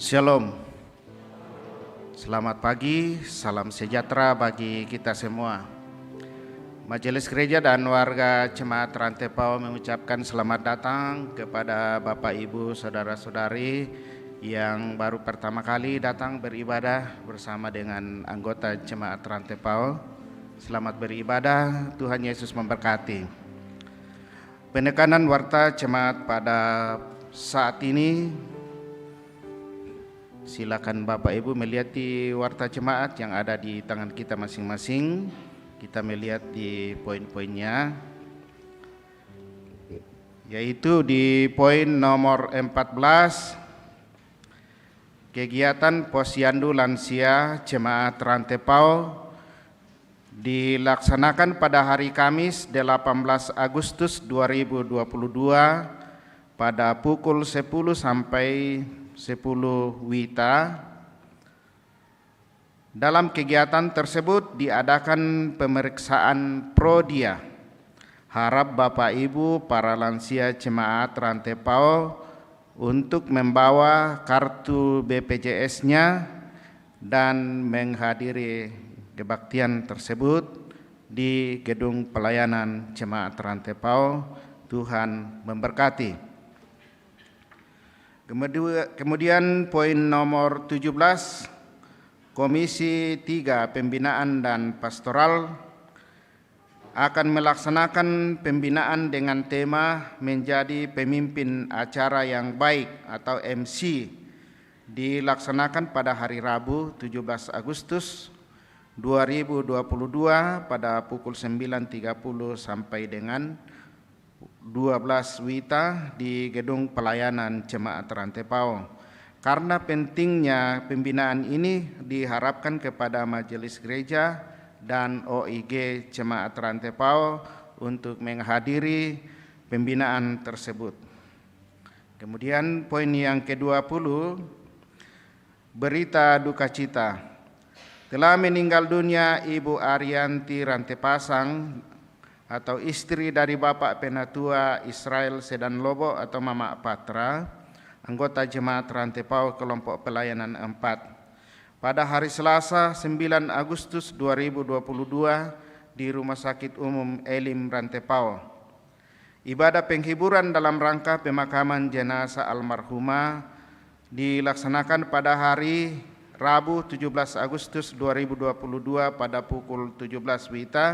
Shalom, selamat pagi, salam sejahtera bagi kita semua. Majelis Gereja dan warga Jemaat Rantepao mengucapkan selamat datang kepada Bapak Ibu Saudara-saudari yang baru pertama kali datang beribadah bersama dengan anggota Jemaat Rantepao. Selamat beribadah, Tuhan Yesus memberkati. Penekanan warta jemaat pada saat ini, silakan Bapak Ibu melihat di warta jemaat yang ada di tangan kita masing-masing. Kita melihat di poin-poinnya, yaitu di poin nomor 14, kegiatan Posyandu Lansia Jemaat Rantepao dilaksanakan pada hari Kamis 18 Agustus 2022 pada pukul 10 sampai 10 WITA. Dalam kegiatan tersebut diadakan pemeriksaan prodia. Harap Bapak Ibu para lansia jemaat Rantepao untuk membawa kartu BPJS-nya dan menghadiri kebaktian tersebut di gedung pelayanan jemaat Rantepao. Tuhan memberkati. Kemudian poin nomor 17, Komisi 3 Pembinaan dan Pastoral akan melaksanakan pembinaan dengan tema menjadi pemimpin acara yang baik atau MC, dilaksanakan pada hari Rabu 17 Agustus 2022 pada pukul 9.30 sampai dengan 12 WITA di gedung pelayanan jemaat Rantepao. Karena pentingnya pembinaan ini diharapkan kepada Majelis Gereja dan OIG Jemaat Rantepao untuk menghadiri pembinaan tersebut. Kemudian poin yang ke-20, berita duka cita. Telah meninggal dunia Ibu Arianti Rantepasang atau istri dari Bapak Penatua Israel Sedan Lobo atau Mama Patra, anggota Jemaat Rantepao kelompok pelayanan 4, pada hari Selasa 9 Agustus 2022 di Rumah Sakit Umum Elim Rantepao. Ibadah penghiburan dalam rangka pemakaman jenazah almarhumah dilaksanakan pada hari Rabu 17 Agustus 2022 pada pukul 17 WITA,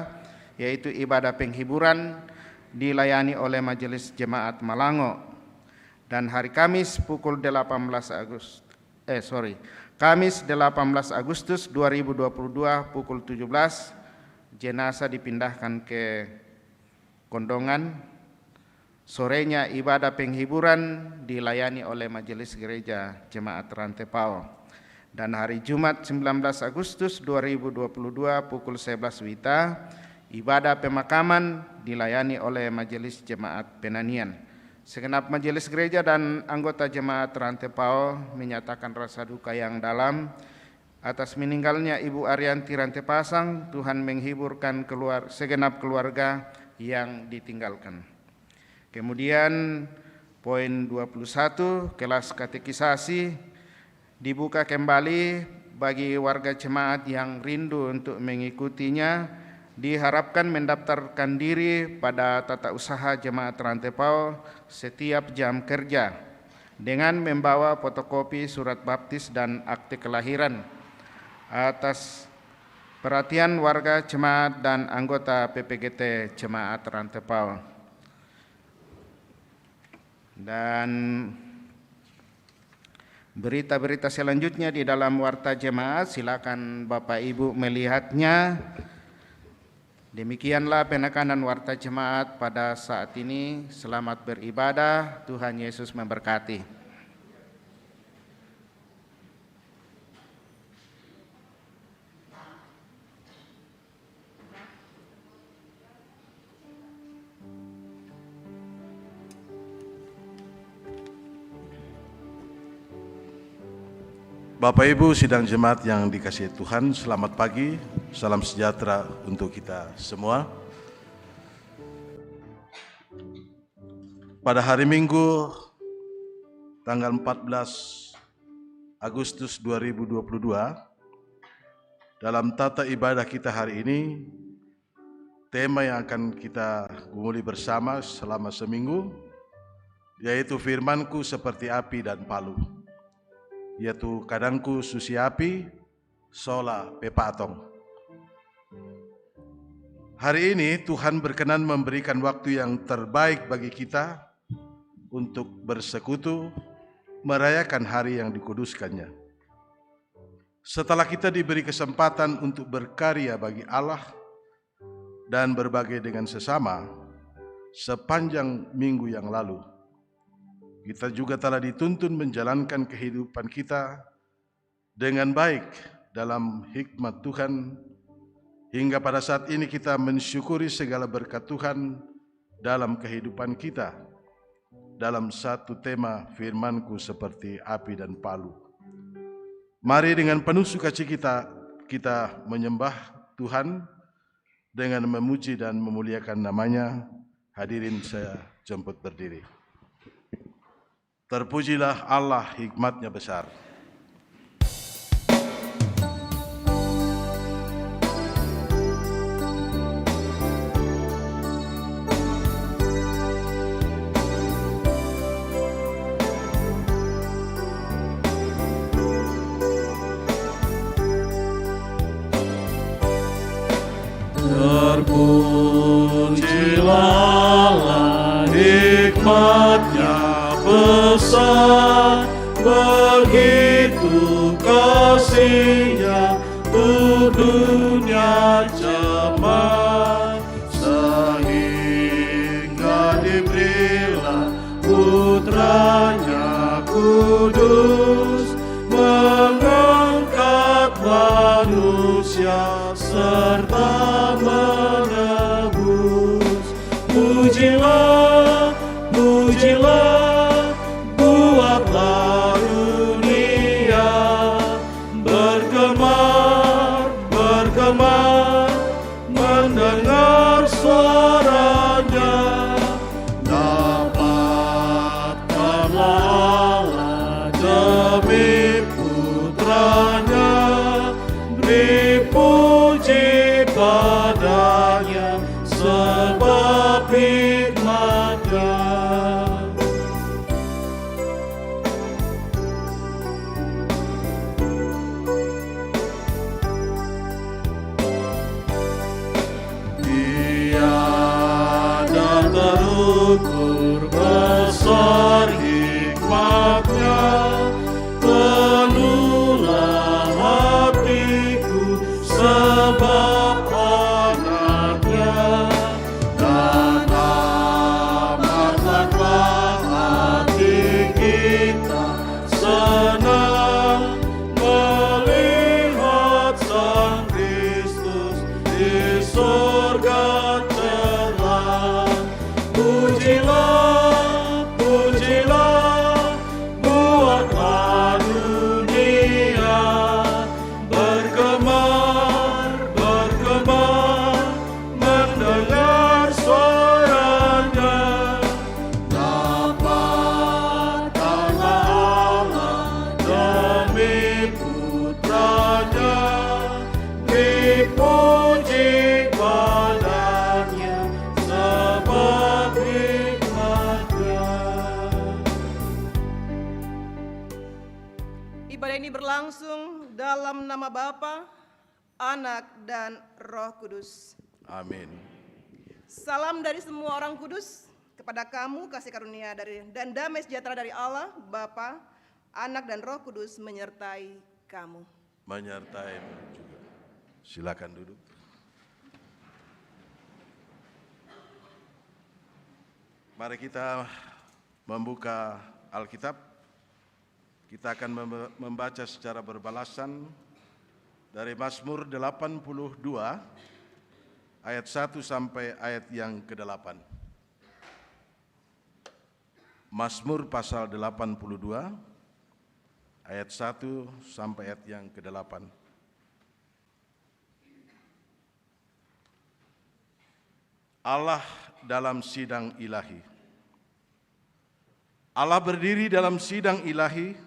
yaitu ibadah penghiburan dilayani oleh Majelis Jemaat Malango. Dan hari Kamis pukul 18 Agustus 2022 pukul 17, jenazah dipindahkan ke Kondongan. Sorenya ibadah penghiburan dilayani oleh Majelis Gereja Jemaat Rantepao. Dan hari Jumat 19 Agustus 2022 pukul 11 WITA, ibadah pemakaman dilayani oleh Majelis Jemaat Penanian. Segenap Majelis Gereja dan anggota Jemaat Rantepao menyatakan rasa duka yang dalam atas meninggalnya Ibu Arianti Rantepasang. Tuhan menghiburkan segenap keluarga yang ditinggalkan. Kemudian poin 21, kelas katekisasi dibuka kembali bagi warga jemaat yang rindu untuk mengikutinya. Diharapkan mendaftarkan diri pada tata usaha Jemaat Rantepao setiap jam kerja dengan membawa fotokopi surat baptis dan akte kelahiran. Atas perhatian warga jemaat dan anggota PPGT Jemaat Rantepao. Dan berita-berita selanjutnya di dalam warta jemaat, silakan Bapak Ibu melihatnya. Demikianlah penekanan warta jemaat pada saat ini. Selamat beribadah, Tuhan Yesus memberkati. Bapak Ibu sidang jemaat yang dikasihi Tuhan, selamat pagi, salam sejahtera untuk kita semua. Pada hari Minggu tanggal 14 Agustus 2022. Dalam tata ibadah kita hari ini, tema yang akan kita gumuli bersama selama seminggu, yaitu firman-Ku seperti api dan palu, yaitu kadangku susi api, sola pepatong. Hari ini Tuhan berkenan memberikan waktu yang terbaik bagi kita untuk bersekutu, merayakan hari yang dikuduskannya. Setelah kita diberi kesempatan untuk berkarya bagi Allah dan berbagi dengan sesama sepanjang minggu yang lalu, kita juga telah dituntun menjalankan kehidupan kita dengan baik dalam hikmat Tuhan, hingga pada saat ini kita mensyukuri segala berkat Tuhan dalam kehidupan kita, dalam satu tema firman-Ku seperti api dan palu. Mari dengan penuh sukacita kita menyembah Tuhan dengan memuji dan memuliakan namanya. Hadirin saya jemput berdiri. Terpujilah Allah, hikmat-Nya besar. Terpujilah hikmat-Nya besar, begitu kasih-Nya untuk dunia jemaat, sehingga diberilah putranya kudus, mengangkat manusia serta menebus. Pujilah, pujilah, buatlah dunia bergemar, bergemar, mendengar suaranya. Dapatkanlah Allah demi putranya, beri puji padanya sebab hikmat-Nya. Tiada terukur besar hikmat-Nya, penuhlah hatiku sebab anaknya, dan amatlah hati kita senang melihat Sang Kristus di surga cerah. Pujilah, pujilah, buatlah dunia bergemar, bergemar, mendengar suaranya. Dapatkanlah Allah demi putranya, beri puji padanya sebab hikmat-Nya. Ibadah ini berlangsung dalam nama Bapa, Anak, dan Roh Kudus. Amin. Salam dari semua orang kudus kepada kamu, kasih karunia dan damai sejahtera dari Allah, Bapa, Anak, dan Roh Kudus menyertai kamu. Menyertaimu juga. Silakan duduk. Mari kita membuka Alkitab. Kita akan membaca secara berbalasan dari Mazmur 82 ayat 1 sampai ayat yang ke-8. Mazmur pasal 82 ayat 1 sampai ayat yang ke-8. Allah dalam sidang ilahi. Allah berdiri dalam sidang ilahi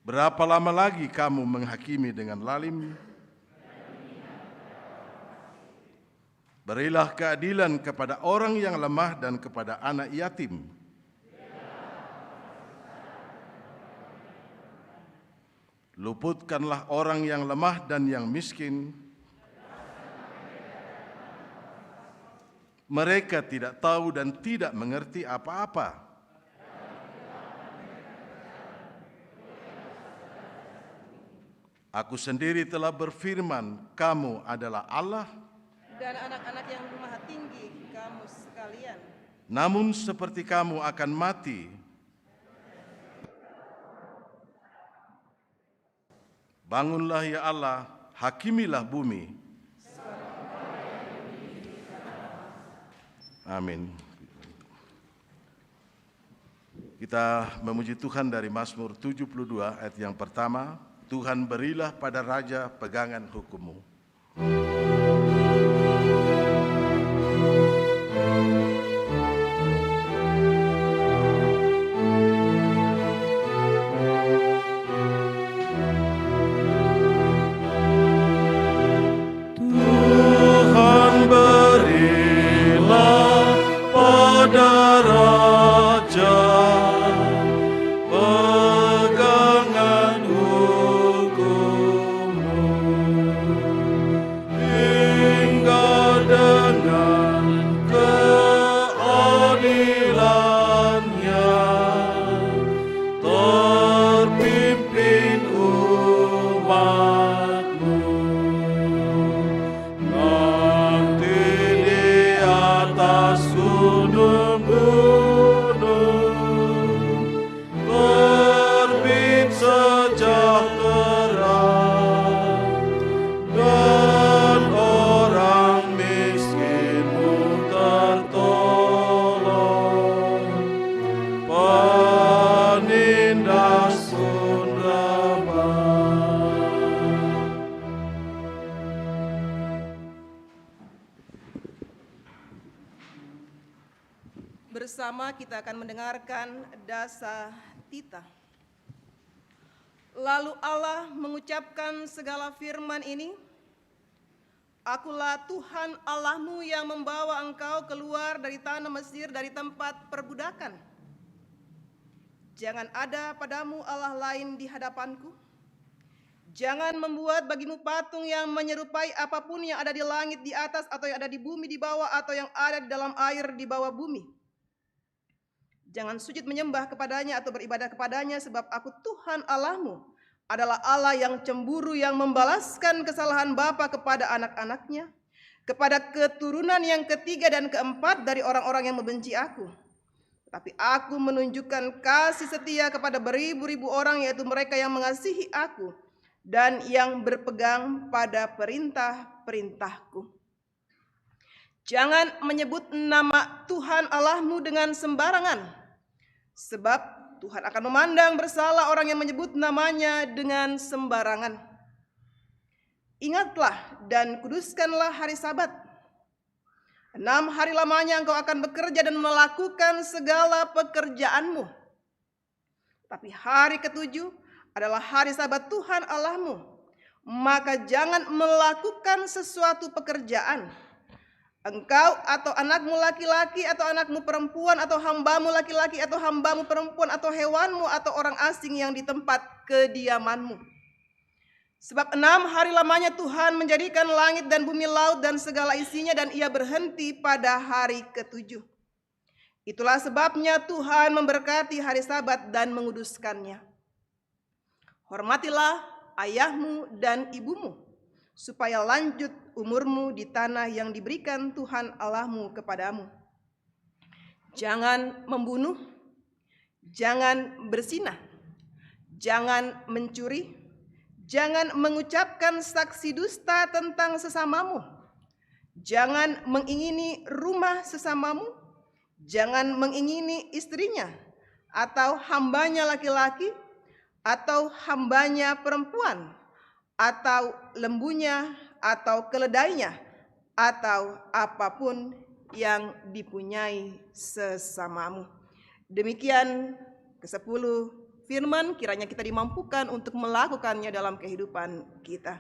Berapa lama lagi kamu menghakimi dengan lalim? Berilah keadilan kepada orang yang lemah dan kepada anak yatim. Luputkanlah orang yang lemah dan yang miskin. Mereka tidak tahu dan tidak mengerti apa-apa. Aku sendiri telah berfirman, kamu adalah Allah, dan anak-anak yang maha tinggi kamu sekalian. namun seperti kamu akan mati. Bangunlah ya Allah, hakimilah bumi. Amin. Kita memuji Tuhan dari Mazmur 72 ayat yang pertama. Tuhan berilah pada raja pegangan hukum-Mu. Tuhan berilah pada raja pegangan hukum-Mu, hingga dengan keadilannya terpimpin umat-Mu. Nanti di atas gunung-gunung terbit sejahtera, dan orang miskinmu tertolong, penindas pun rebah. Bersama kita akan mendengarkan Dasa Tita. Lalu Allah mengucapkan segala firman ini, Akulah Tuhan Allahmu yang membawa engkau keluar dari tanah Mesir, dari tempat perbudakan. Jangan ada padamu Allah lain di hadapanku. Jangan membuat bagimu patung yang menyerupai apapun yang ada di langit di atas, atau yang ada di bumi di bawah, atau yang ada di dalam air di bawah bumi. Jangan sujud menyembah kepadanya atau beribadah kepadanya, sebab aku Tuhan Allahmu adalah Allah yang cemburu, yang membalaskan kesalahan bapa kepada anak-anaknya, kepada keturunan yang ketiga dan keempat dari orang-orang yang membenci aku. Tapi aku menunjukkan kasih setia kepada beribu-ribu orang, yaitu mereka yang mengasihi aku dan yang berpegang pada perintah-perintahku. Jangan menyebut nama Tuhan Allahmu dengan sembarangan, sebab Tuhan akan memandang bersalah orang yang menyebut namanya dengan sembarangan. Ingatlah dan kuduskanlah hari Sabat. 6 hari lamanya engkau akan bekerja dan melakukan segala pekerjaanmu. Tapi hari ketujuh adalah hari Sabat Tuhan Allahmu. Maka jangan melakukan sesuatu pekerjaan, engkau atau anakmu laki-laki atau anakmu perempuan atau hambamu laki-laki atau hambamu perempuan atau hewanmu atau orang asing yang di tempat kediamanmu. Sebab 6 hari lamanya Tuhan menjadikan langit dan bumi, laut dan segala isinya, dan ia berhenti pada hari ketujuh. Itulah sebabnya Tuhan memberkati hari Sabat dan menguduskannya. Hormatilah ayahmu dan ibumu, supaya lanjut umurmu di tanah yang diberikan Tuhan Allahmu kepadamu. Jangan membunuh, jangan berzinah, jangan mencuri, jangan mengucapkan saksi dusta tentang sesamamu, jangan mengingini rumah sesamamu, jangan mengingini istrinya, atau hambanya laki-laki, atau hambanya perempuan, atau lembunya, atau keledainya, atau apapun yang dipunyai sesamamu. Demikian ke-10 firman, kiranya kita dimampukan untuk melakukannya dalam kehidupan kita.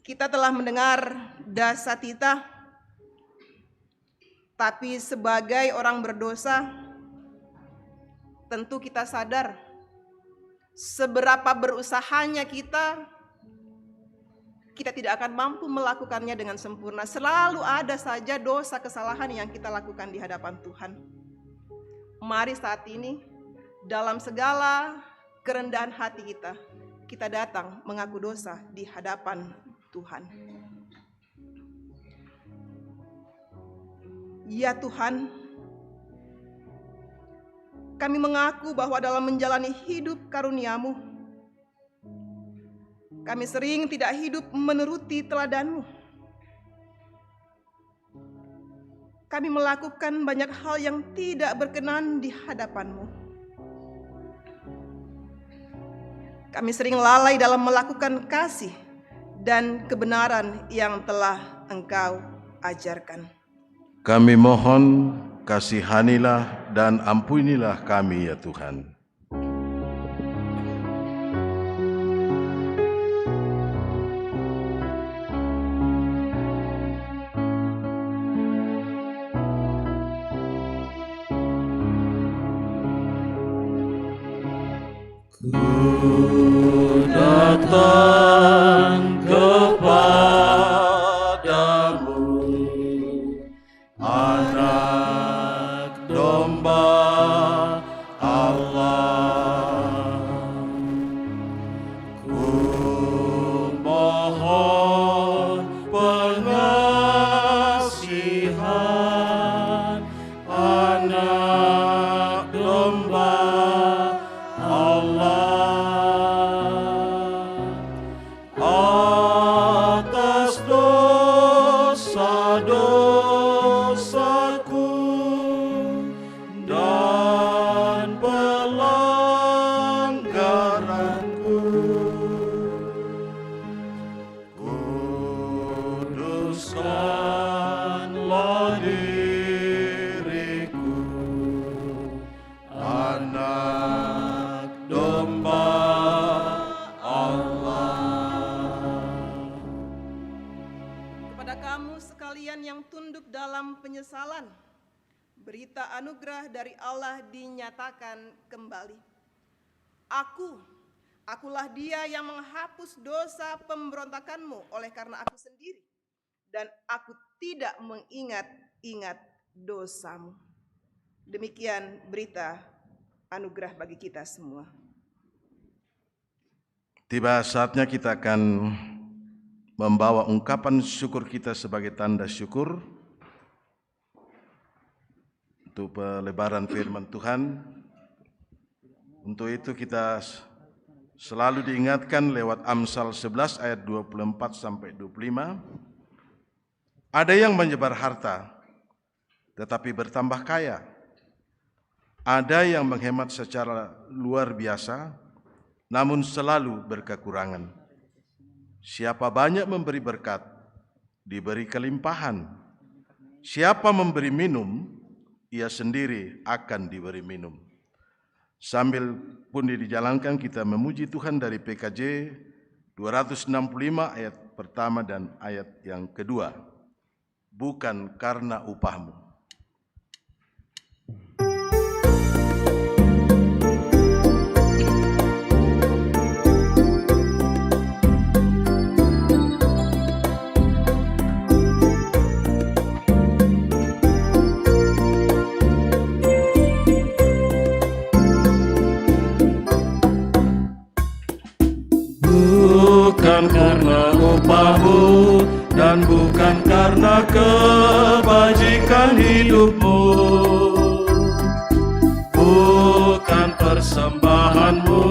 Kita telah mendengar dasatita, tapi sebagai orang berdosa, tentu kita sadar seberapa berusahanya kita tidak akan mampu melakukannya dengan sempurna. Selalu ada saja dosa kesalahan yang kita lakukan di hadapan Tuhan. Mari saat ini, dalam segala kerendahan hati kita datang mengaku dosa di hadapan Tuhan. Ya Tuhan, kami mengaku bahwa dalam menjalani hidup karunia-Mu, kami sering tidak hidup menuruti teladan-Mu. Kami melakukan banyak hal yang tidak berkenan di hadapan-Mu. Kami sering lalai dalam melakukan kasih dan kebenaran yang telah Engkau ajarkan. Kami mohon, kasihanilah dan ampunilah kami ya Tuhan. Ku datang kepadamu, Anak Domba Allah. Ku mohon pengasihan, Anak Domba Allah, atas dosa-dosaku dan pelanggaranku. Kuduskanlah diriku, Anak Domba Allah. Kepada kamu sekalian yang tunduk dalam penyesalan, berita anugerah dari Allah dinyatakan kembali. Akulah Dia yang menghapus dosa pemberontakanmu oleh karena Aku sendiri, dan Aku tidak mengingat-ingat dosamu. Demikian berita anugerah bagi kita semua. Tiba saatnya kita akan membawa ungkapan syukur kita sebagai tanda syukur untuk pelebaran firman Tuhan. Untuk itu kita selalu diingatkan lewat Amsal 11 ayat 24 sampai 25. Ada yang menyebar harta tetapi bertambah kaya. Ada yang menghemat secara luar biasa namun selalu berkekurangan. Siapa banyak memberi berkat, diberi kelimpahan. Siapa memberi minum, ia sendiri akan diberi minum. Sambil pun dijalankan, kita memuji Tuhan dari PKJ 265 ayat pertama dan ayat yang kedua. Bukan karena upahmu. Bukan karena upahmu dan bukan karena kebajikan hidupmu, bukan persembahanmu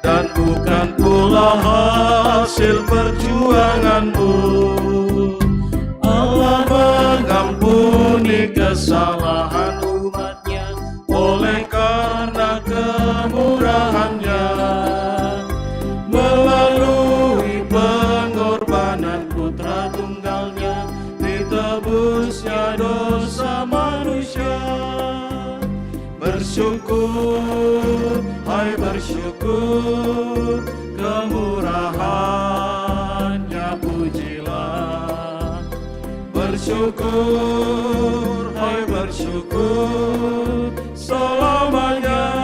dan bukan pula hasil perjuanganmu. Allah mengampuni kesalahan umatnya oleh karena kemurahannya. Melalui pengorbanan Putra Tunggal bersyukur, hai bersyukur, kemurahan-Nya pujilah. Bersyukur, hai bersyukur, selamanya.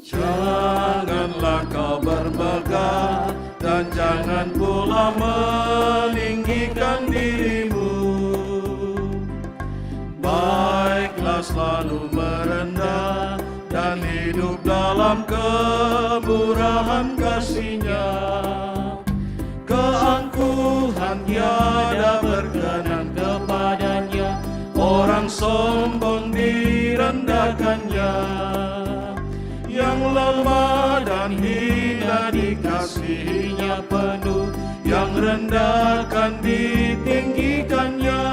Janganlah kau bermegah dan jangan pula meninggikan dirimu. Baiklah selalu merendah dan hidup dalam kemurahan kasih-Nya. Keangkuhan tiada berkenan kepadanya, orang sombong direndahkannya. Yang lemah dan hina dikasihi-Nya penuh, yang rendah kan ditinggikannya.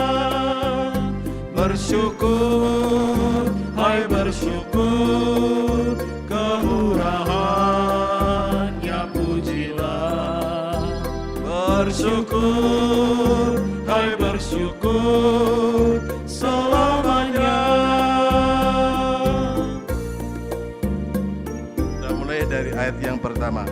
Bersyukur, hai bersyukur, kemurahan-Nya pujilah. Bersyukur, hai bersyukur, selamanya. Dari ayat yang pertama.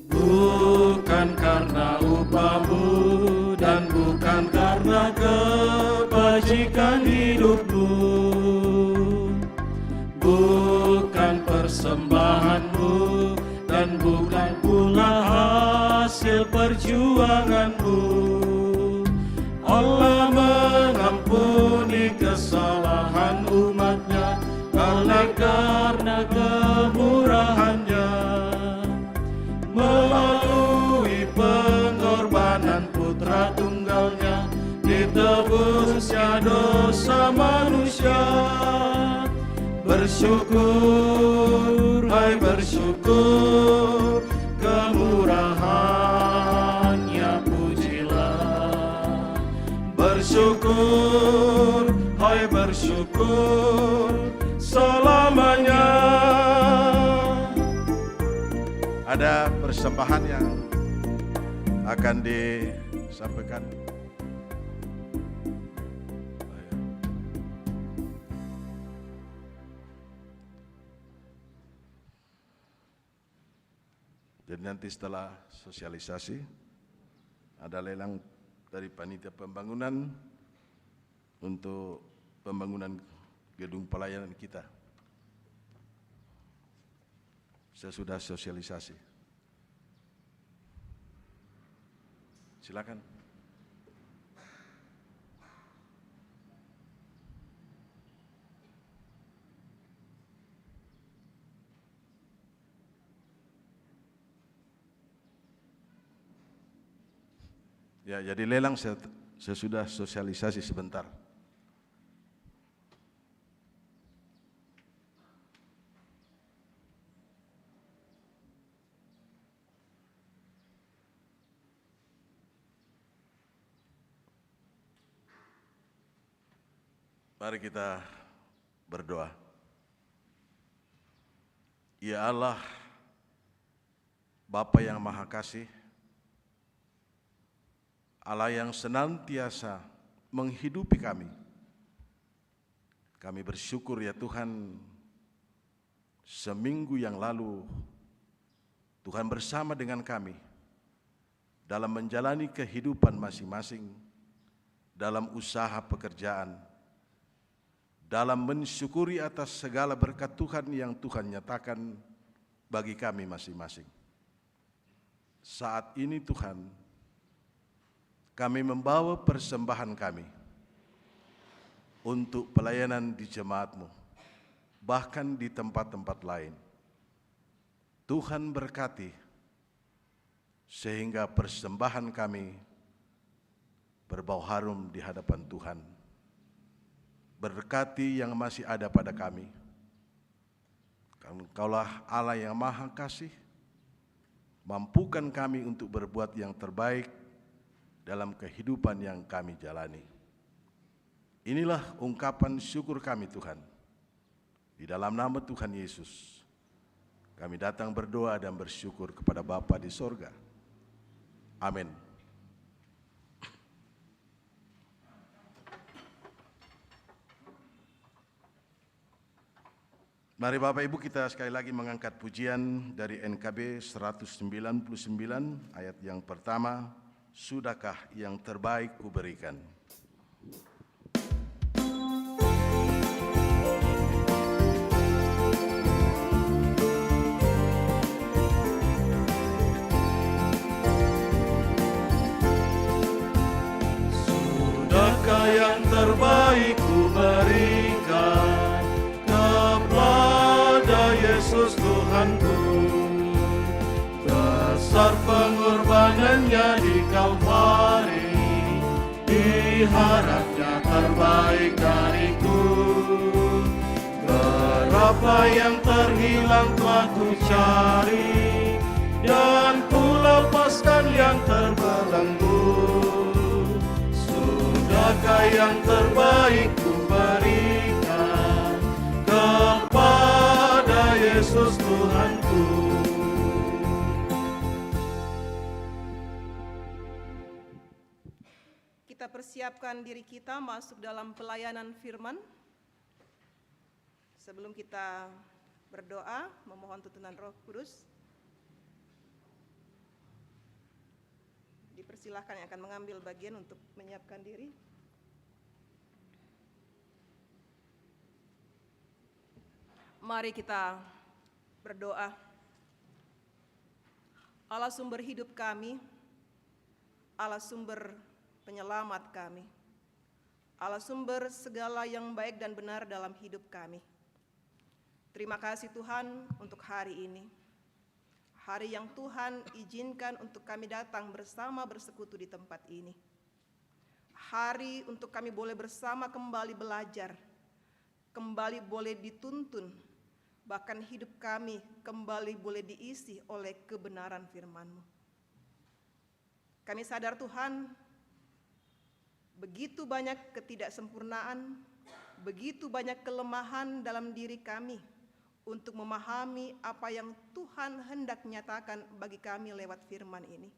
Bukan karena upahmu dan bukan karena kebajikan hidupmu, bukan persembahanmu dan bukan pula hasil perjuanganmu. Allah mengampuni kesalahan umat-Nya karena kemurahan-Nya. Melalui pengorbanan putra tunggal-Nya ditebusnya dosa manusia. Bersyukur, hai bersyukur, kemurahan-Nya pujilah. Bersyukur, hai bersyukur, selamanya. Ada persembahan yang akan disampaikan. Jadi nanti setelah sosialisasi ada lelang dari panitia pembangunan untuk pembangunan gedung pelayanan kita. Sesudah sosialisasi. Silakan. Ya, jadi lelang sesudah sosialisasi sebentar. Mari kita berdoa. Ya Allah, Bapa yang Maha Kasih, Allah yang senantiasa menghidupi kami. Kami bersyukur ya Tuhan, seminggu yang lalu Tuhan bersama dengan kami dalam menjalani kehidupan masing-masing, dalam usaha pekerjaan, dalam mensyukuri atas segala berkat Tuhan yang Tuhan nyatakan bagi kami masing-masing. Saat ini Tuhan, kami membawa persembahan kami untuk pelayanan di jemaat-Mu, bahkan di tempat-tempat lain. Tuhan berkati, sehingga persembahan kami berbau harum di hadapan Tuhan. Berkati yang masih ada pada kami. Engkaulah Allah yang Maha Kasih, mampukan kami untuk berbuat yang terbaik dalam kehidupan yang kami jalani. Inilah ungkapan syukur kami Tuhan. Di dalam nama Tuhan Yesus, kami datang berdoa dan bersyukur kepada Bapa di sorga. Amin. Mari Bapak Ibu kita sekali lagi mengangkat pujian dari NKB 199 ayat yang pertama, sudahkah yang terbaik kuberikan. Sudahkah yang terbaik ku berikan kepada Yesus Tuhanku, besar pengorbanannya di Kalvari, diharapnya terbaik dariku. Berapa yang terhilang telah ku cari, dan ku lepaskan yang terbelenggu. Sudahkah yang terbaik ku berikan kepada Yesus Tuhanku. Kita persiapkan diri kita masuk dalam pelayanan firman. Sebelum kita berdoa, memohon tuntunan Roh Kudus, dipersilahkan yang akan mengambil bagian untuk menyiapkan diri. Mari kita berdoa. Allah sumber hidup kami, Allah sumber penyelamat kami, Allah sumber segala yang baik dan benar dalam hidup kami. Terima kasih Tuhan untuk hari ini, hari yang Tuhan izinkan untuk kami datang bersama bersekutu di tempat ini. Hari untuk kami boleh bersama kembali belajar, kembali boleh dituntun, bahkan hidup kami kembali boleh diisi oleh kebenaran firman-Mu. Kami sadar Tuhan, begitu banyak ketidaksempurnaan, begitu banyak kelemahan dalam diri kami untuk memahami apa yang Tuhan hendak nyatakan bagi kami lewat firman ini.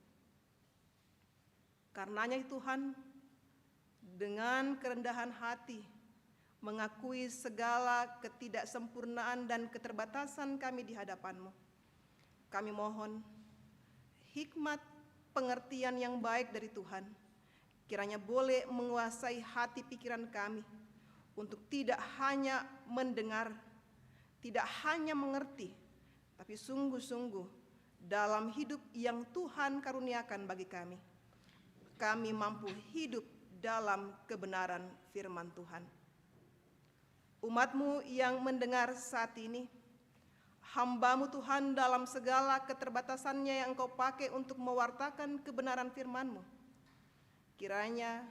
Karenanya Tuhan, dengan kerendahan hati, mengakui segala ketidaksempurnaan dan keterbatasan kami di hadapan-Mu, kami mohon hikmat pengertian yang baik dari Tuhan, kiranya boleh menguasai hati pikiran kami untuk tidak hanya mendengar, tidak hanya mengerti, tapi sungguh-sungguh dalam hidup yang Tuhan karuniakan bagi kami, kami mampu hidup dalam kebenaran firman Tuhan. Umat-Mu yang mendengar saat ini, hamba-Mu Tuhan dalam segala keterbatasannya yang Engkau pakai untuk mewartakan kebenaran firman-Mu, kiranya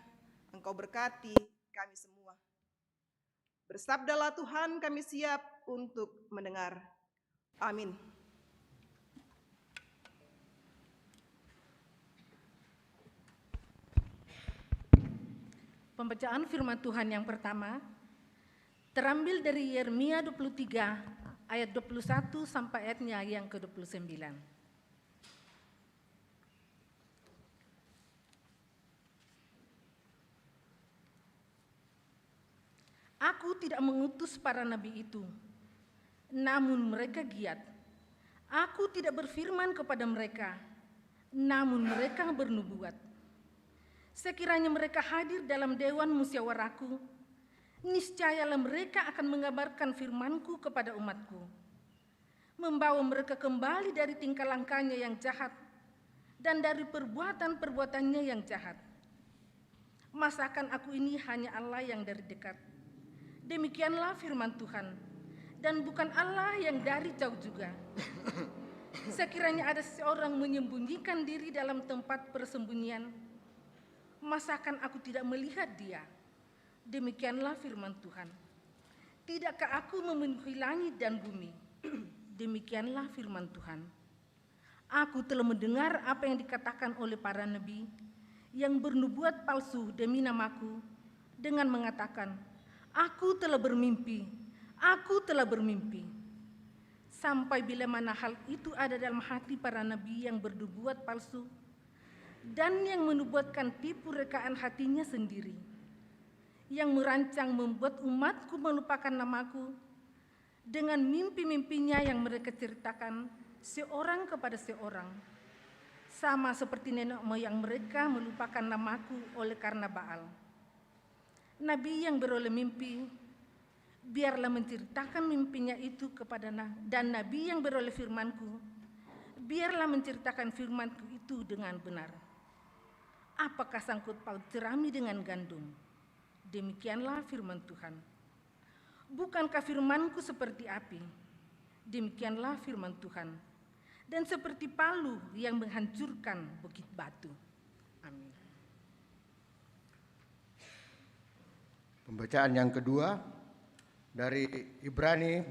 Engkau berkati kami semua. Bersabdalah Tuhan, kami siap untuk mendengar. Amin. Pembacaan firman Tuhan yang pertama terambil dari Yeremia 23 ayat 21 sampai ayatnya yang ke-29. Aku tidak mengutus para nabi itu, namun mereka giat. Aku tidak berfirman kepada mereka, namun mereka bernubuat. Sekiranya mereka hadir dalam dewan musyawarahku, niscayalah mereka akan mengabarkan firmanku kepada umatku, membawa mereka kembali dari tingkah langkahnya yang jahat dan dari perbuatan-perbuatannya yang jahat. Masakan aku ini hanya Allah yang dari dekat? Demikianlah firman Tuhan, dan bukan Allah yang dari jauh juga. Sekiranya ada seorang menyembunyikan diri dalam tempat persembunyian, masakan aku tidak melihat dia? Demikianlah firman Tuhan. Tidakkah aku memenuhi langit dan bumi? Demikianlah firman Tuhan. Aku telah mendengar apa yang dikatakan oleh para nabi yang bernubuat palsu demi namaku dengan mengatakan, aku telah bermimpi, Aku telah bermimpi. Sampai bila mana hal itu ada dalam hati para nabi yang bernubuat palsu dan yang menubuatkan tipu rekaan hatinya sendiri, yang merancang membuat umatku melupakan namaku dengan mimpi-mimpinya yang mereka ceritakan seorang kepada seorang, sama seperti nenek moyang mereka melupakan namaku oleh karena Baal. Nabi yang beroleh mimpi, biarlah menceritakan mimpinya itu kepada dan nabi yang beroleh firmanku, biarlah menceritakan firmanku itu dengan benar. Apakah sangkut paut jerami dengan gandum? Demikianlah firman Tuhan. Bukankah firmanku seperti api? Demikianlah firman Tuhan. Dan seperti palu yang menghancurkan bukit batu. Amin. Pembacaan yang kedua dari Ibrani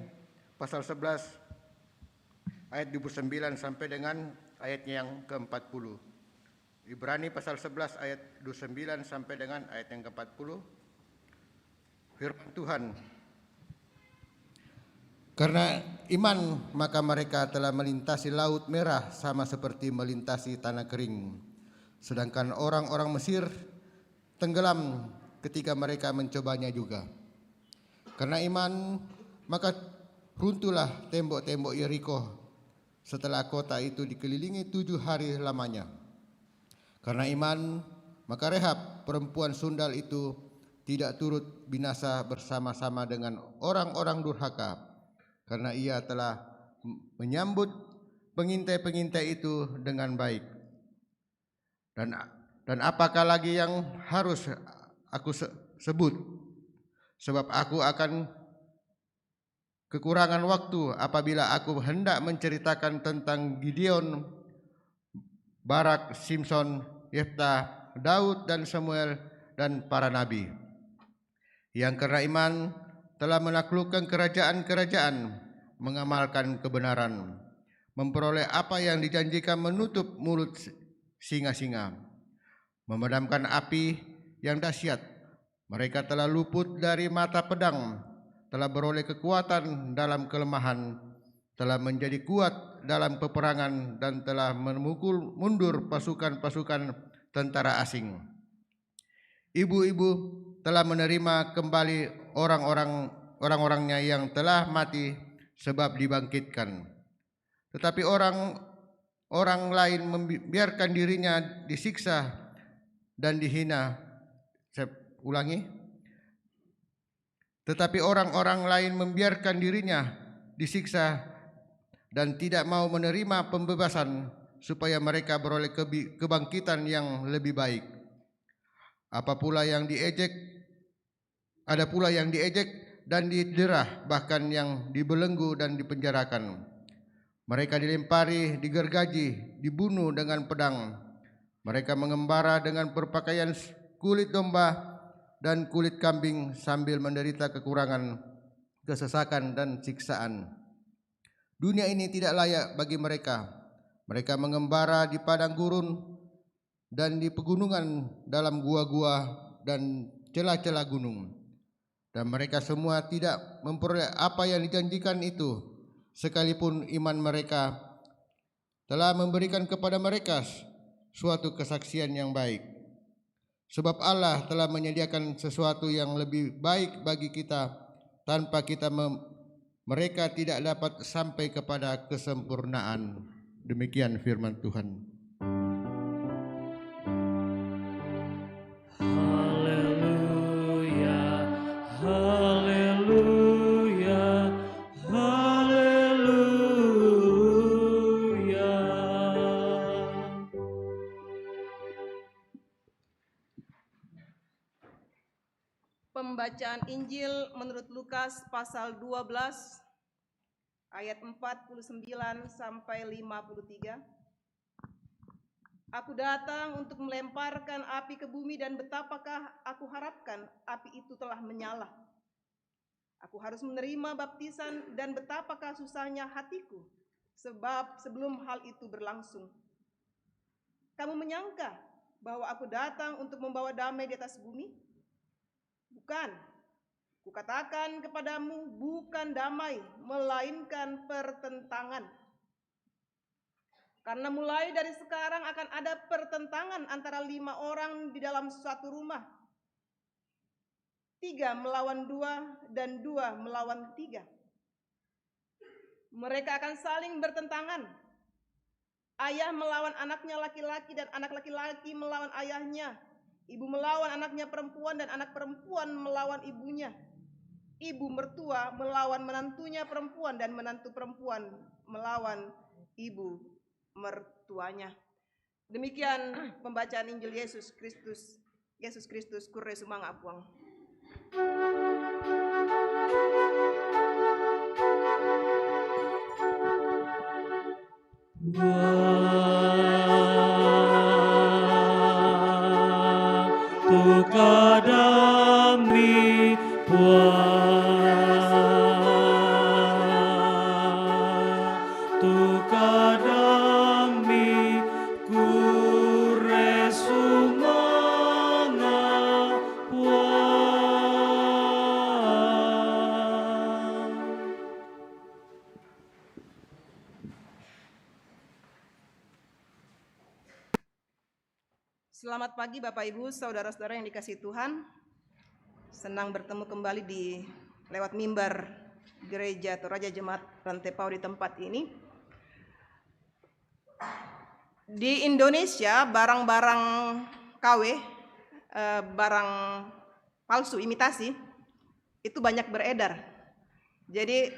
pasal 11 ayat 29 sampai dengan ayatnya yang ke-40. Ibrani pasal 11 ayat 29 sampai dengan ayat yang ke-40. Firman Tuhan. Karena iman maka mereka telah melintasi laut merah sama seperti melintasi tanah kering. Sedangkan orang-orang Mesir tenggelam ketika mereka mencobanya juga. Karena iman maka runtuhlah tembok-tembok Yeriko setelah kota itu dikelilingi 7 hari lamanya. Karena iman maka Rehab perempuan sundal itu tidak turut binasa bersama-sama dengan orang-orang durhaka, karena ia telah menyambut pengintai-pengintai itu dengan baik. Dan apakah lagi yang harus aku sebut? Sebab aku akan kekurangan waktu apabila aku hendak menceritakan tentang Gideon, Barak, Simson, Yefta, Daud dan Samuel dan para nabi, yang karena iman telah menaklukkan kerajaan-kerajaan, mengamalkan kebenaran, memperoleh apa yang dijanjikan, menutup mulut singa-singa, memadamkan api yang dahsyat. Mereka telah luput dari mata pedang, telah beroleh kekuatan dalam kelemahan, telah menjadi kuat dalam peperangan, dan telah memukul mundur pasukan-pasukan tentara asing. Ibu-ibu telah menerima kembali orang-orangnya yang telah mati sebab dibangkitkan. Tetapi orang lain membiarkan dirinya disiksa dan dihina. Saya ulangi. Tetapi orang-orang lain membiarkan dirinya disiksa dan tidak mau menerima pembebasan supaya mereka beroleh kebangkitan yang lebih baik. Ada pula yang diejek dan diderah, bahkan yang dibelenggu dan dipenjarakan. Mereka dilempari, digergaji, dibunuh dengan pedang. Mereka mengembara dengan berpakaian kulit domba dan kulit kambing sambil menderita kekurangan, kesesakan dan siksaan. Dunia ini tidak layak bagi mereka. Mereka mengembara di padang gurun dan di pegunungan, dalam gua-gua dan celah-celah gunung. Dan mereka semua tidak memperoleh apa yang dijanjikan itu, sekalipun iman mereka telah memberikan kepada mereka suatu kesaksian yang baik. Sebab Allah telah menyediakan sesuatu yang lebih baik bagi kita, tanpa mereka tidak dapat sampai kepada kesempurnaan. Demikian firman Tuhan. Pembacaan Injil menurut Lukas pasal 12 ayat 49 sampai 53. Aku datang untuk melemparkan api ke bumi, dan betapakah aku harapkan api itu telah menyala. Aku harus menerima baptisan, dan betapakah susahnya hatiku sebab sebelum hal itu berlangsung. Kamu menyangka bahwa aku datang untuk membawa damai di atas bumi? Bukan, Kukatakan kepadamu, bukan damai, melainkan pertentangan. Karena mulai dari sekarang akan ada pertentangan antara 5 orang di dalam suatu rumah. 3 melawan 2 dan 2 melawan 3. Mereka akan saling bertentangan. Ayah melawan anaknya laki-laki dan anak laki-laki melawan ayahnya. Ibu melawan anaknya perempuan dan anak perempuan melawan ibunya. Ibu mertua melawan menantunya perempuan dan menantu perempuan melawan ibu mertuanya. Demikian pembacaan Injil Yesus Kristus. Yesus Kristus kure sumanga apuang. Tukadami Tukadami kure sumanga Selamat pagi Bapak Ibu, saudara-saudara yang dikasihi Tuhan. Senang bertemu kembali di lewat mimbar gereja Toraja Jemaat Rantepao di tempat ini. Di Indonesia barang-barang KW, barang palsu, imitasi, itu banyak beredar. Jadi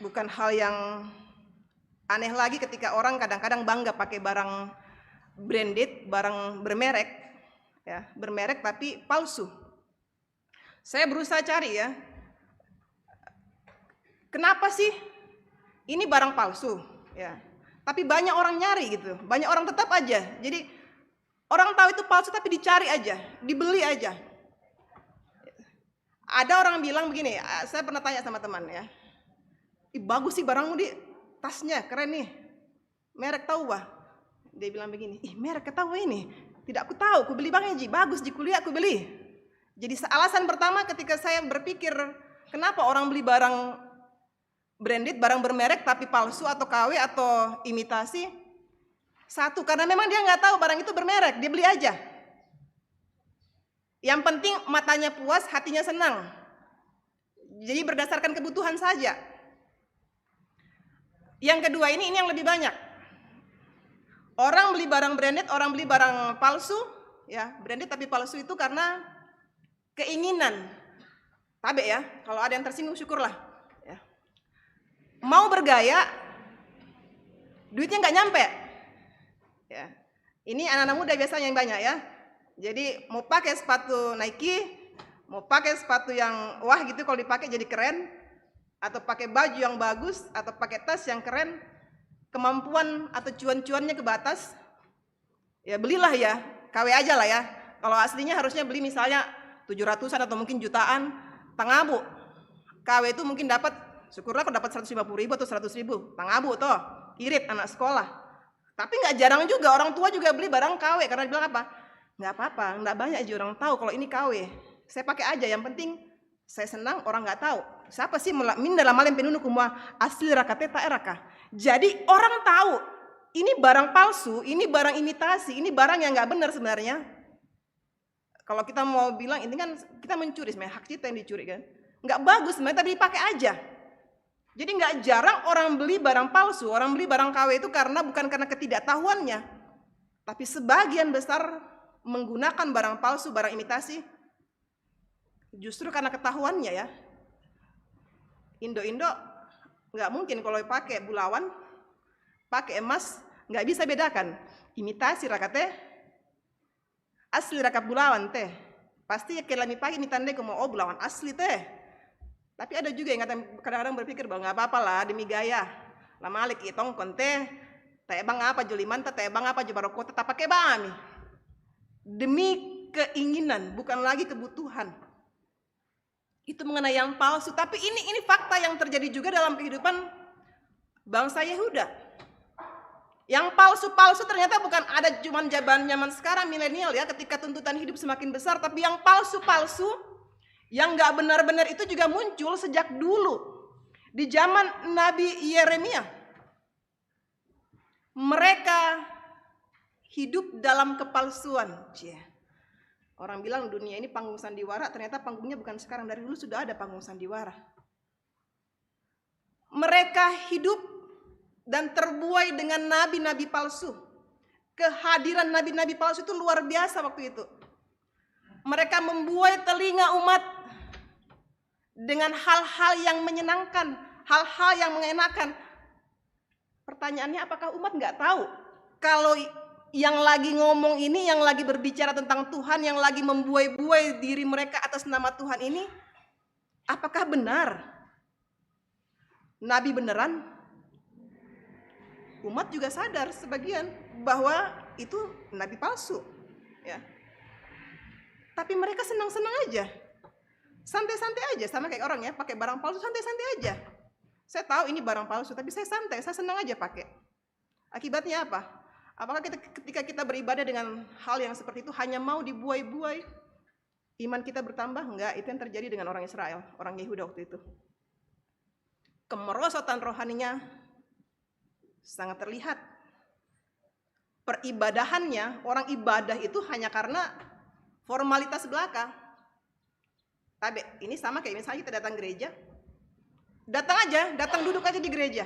bukan hal yang aneh lagi ketika orang kadang-kadang bangga pakai barang branded, barang bermerek, ya, bermerek tapi palsu. Saya berusaha cari ya, kenapa sih ini barang palsu, ya? Tapi banyak orang nyari gitu, banyak orang tetap aja. Jadi orang tahu itu palsu tapi dicari aja, dibeli aja. Ada orang bilang begini, saya pernah tanya sama teman ya, bagus sih barangmu di tasnya, keren nih, merek tahu wah. Dia bilang begini, merek ketahu ini, tidak aku tahu, aku beli Bang Eji, bagus di kuliah aku beli. Jadi alasan pertama ketika saya berpikir kenapa orang beli barang branded, barang bermerek tapi palsu atau KW atau imitasi. Satu, karena memang dia nggak tahu barang itu bermerek, dia beli aja. Yang penting matanya puas, hatinya senang. Jadi berdasarkan kebutuhan saja. Yang kedua ini yang lebih banyak. Orang beli barang branded, orang beli barang palsu, ya branded tapi palsu itu karena keinginan. Tabe ya, kalau ada yang tersinggung syukurlah. Ya. Mau bergaya, duitnya nggak nyampe. Ya. Ini anak-anak muda biasanya yang banyak ya. Jadi mau pakai sepatu Nike, mau pakai sepatu yang wah gitu kalau dipakai jadi keren, atau pakai baju yang bagus, atau pakai tas yang keren. Kemampuan atau cuan-cuannya ke batas, ya belilah ya, KW aja lah ya. Kalau aslinya harusnya beli misalnya 700-an atau mungkin jutaan, tangabu. KW itu mungkin dapat, syukurlah kalau dapat 150.000 atau 100.000, tangabu toh, irit anak sekolah. Tapi nggak jarang juga orang tua juga beli barang KW karena bilang apa? Nggak apa-apa, nggak banyak aja orang tahu kalau ini KW. Saya pakai aja, yang penting saya senang orang nggak tahu. Siapa sih min dalam malam penunu kumua asli rakate tak eraka. Jadi orang tahu ini barang palsu, ini barang imitasi, ini barang yang nggak benar sebenarnya. Kalau kita mau bilang ini kan kita mencuri, sebenarnya hak kita yang dicuri kan, nggak bagus sebenarnya tapi dipakai aja. Jadi nggak jarang orang beli barang palsu, orang beli barang KW itu bukan karena ketidaktahuannya, tapi sebagian besar menggunakan barang palsu, barang imitasi, justru karena ketahuannya ya. Indo nggak mungkin kalau pakai bulawan, pakai emas, nggak bisa bedakan. Imitasi rakate, asli rakat bulawan teh. Pasti ya kelami pagi mitande mau bulawan asli teh. Tapi ada juga yang kadang-kadang berpikir bahwa nggak apa-apa lah demi gaya. Lama alik itong konte, teh bang apa juliman teh bang apa jubarokota tak pakai bami. Demi keinginan, bukan lagi kebutuhan. Itu mengenai yang palsu, tapi ini fakta yang terjadi juga dalam kehidupan bangsa Yehuda. Yang palsu-palsu ternyata bukan ada cuma zaman sekarang milenial ya, ketika tuntutan hidup semakin besar, tapi yang palsu-palsu Yang nggak benar-benar itu juga muncul sejak dulu. Di zaman Nabi Yeremia. Mereka hidup dalam kepalsuan. Orang bilang dunia ini panggung sandiwara, ternyata panggungnya bukan sekarang, dari dulu sudah ada panggung sandiwara. Mereka hidup dan terbuai dengan nabi-nabi palsu. Kehadiran nabi-nabi palsu itu luar biasa waktu itu. Mereka membuai telinga umat dengan hal-hal yang menyenangkan, hal-hal yang mengenakan. Pertanyaannya, apakah umat nggak tahu kalau yang lagi ngomong ini, yang lagi berbicara tentang Tuhan, yang lagi membuai-buai diri mereka atas nama Tuhan ini, apakah benar nabi beneran? Umat juga sadar sebagian bahwa itu nabi palsu, ya. Tapi mereka senang-senang aja, santai-santai aja, sama kayak orang ya, pakai barang palsu santai-santai aja. Saya tahu ini barang palsu, tapi saya santai, saya senang aja pakai. Akibatnya apa? Apakah ketika kita beribadah dengan hal yang seperti itu hanya mau dibuai-buai, iman kita bertambah? Enggak, itu yang terjadi dengan orang Israel, orang Yehuda waktu itu. Kemerosotan rohaninya sangat terlihat. Peribadahannya, orang ibadah itu hanya karena formalitas belaka. Tapi ini sama kayak misalnya kita datang gereja, datang duduk aja di gereja.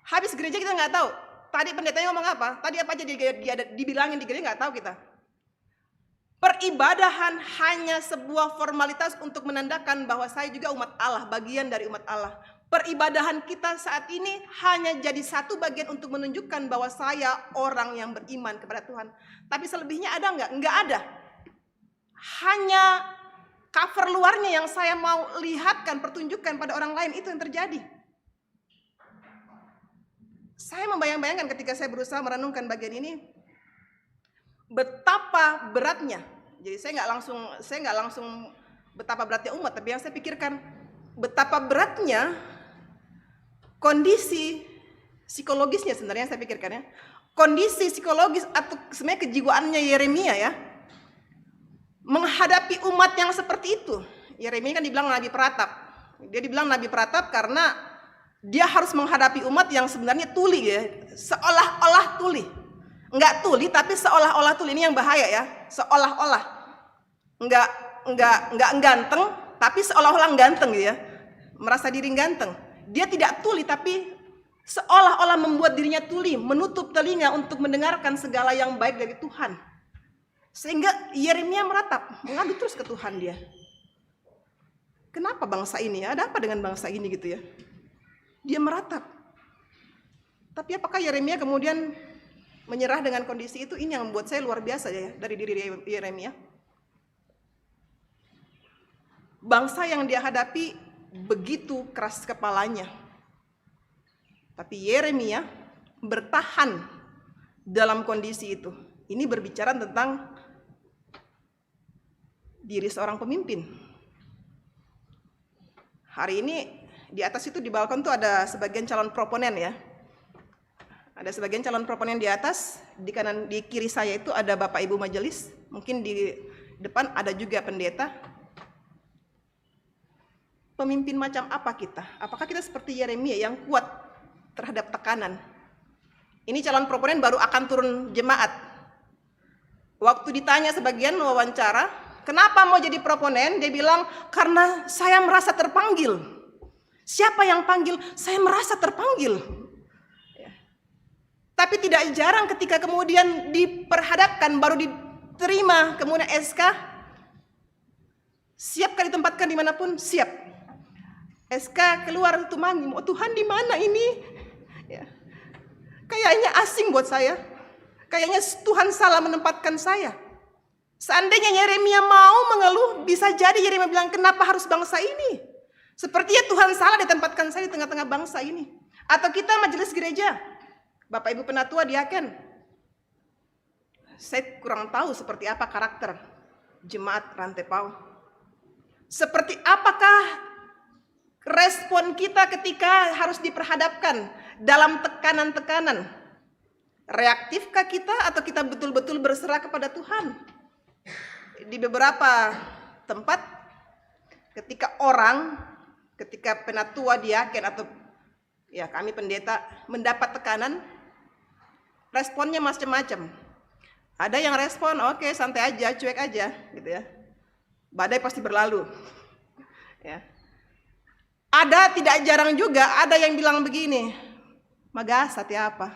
Habis gereja kita nggak tahu tadi pendetanya ngomong apa, tadi apa aja dibilangin di gereja, nggak tahu kita. Peribadahan hanya sebuah formalitas untuk menandakan bahwa saya juga umat Allah, bagian dari umat Allah. Peribadahan kita saat ini hanya jadi satu bagian untuk menunjukkan bahwa saya orang yang beriman kepada Tuhan. Tapi selebihnya ada nggak? Nggak ada. Hanya cover luarnya yang saya mau lihatkan, pertunjukkan pada orang lain, itu yang terjadi. Saya membayang-bayangkan ketika saya berusaha merenungkan bagian ini, betapa beratnya. Jadi saya nggak langsung betapa beratnya umat, tapi yang saya pikirkan betapa beratnya kondisi psikologisnya sebenarnya saya pikirkan ya. Kondisi psikologis atau sebenarnya kejiwaannya Yeremia ya. Menghadapi umat yang seperti itu. Yeremia kan dibilang nabi peratap. Dia dibilang nabi peratap karena dia harus menghadapi umat yang sebenarnya tuli ya, seolah-olah tuli. Enggak tuli tapi seolah-olah tuli, ini yang bahaya ya. Seolah-olah. Enggak ganteng tapi seolah-olah ganteng gitu ya. Merasa diri ganteng. Dia tidak tuli tapi seolah-olah membuat dirinya tuli, menutup telinga untuk mendengarkan segala yang baik dari Tuhan. Sehingga Yeremia meratap, mengadu terus ke Tuhan dia. Kenapa bangsa ini ya? Ada apa dengan bangsa ini gitu ya? Dia meratap. Tapi apakah Yeremia kemudian menyerah dengan kondisi itu? Ini yang membuat saya luar biasa ya dari diri Yeremia. Bangsa yang dia hadapi begitu keras kepalanya. Tapi Yeremia bertahan dalam kondisi itu. Ini berbicara tentang diri seorang pemimpin. Hari ini di atas itu di balkon tuh ada sebagian calon proponen ya. Ada sebagian calon proponen di atas, di kanan di kiri saya itu ada Bapak Ibu majelis, mungkin di depan ada juga pendeta. Pemimpin macam apa kita? Apakah kita seperti Yeremia yang kuat terhadap tekanan? Ini calon proponen baru akan turun jemaat. Waktu ditanya sebagian wawancara, kenapa mau jadi proponen? Dia bilang, karena saya merasa terpanggil. Siapa yang panggil? Saya merasa terpanggil. Ya. Tapi tidak jarang ketika kemudian diperhadapkan, baru diterima, kemudian SK, siapkah ditempatkan dimanapun? Siap. SK keluar itu manggil, oh Tuhan di mana ini? Ya. Kayaknya asing buat saya. Kayaknya Tuhan salah menempatkan saya. Seandainya Yeremia mau mengeluh, bisa jadi Yeremia bilang, kenapa harus bangsa ini? Sepertinya Tuhan salah ditempatkan saya di tengah-tengah bangsa ini. Atau kita majelis gereja, Bapak Ibu penatua, diaken. Saya kurang tahu seperti apa karakter jemaat Rantepao. Seperti apakah respon kita ketika harus diperhadapkan dalam tekanan-tekanan? Reaktifkah kita atau kita betul-betul berserah kepada Tuhan? Di beberapa tempat ketika penatua diaken atau ya kami pendeta mendapat tekanan, responnya macam-macam. Ada yang respon, oke, santai aja, cuek aja, gitu ya. Badai pasti berlalu. Ya. Ada tidak jarang juga ada yang bilang begini, magasa ti apa?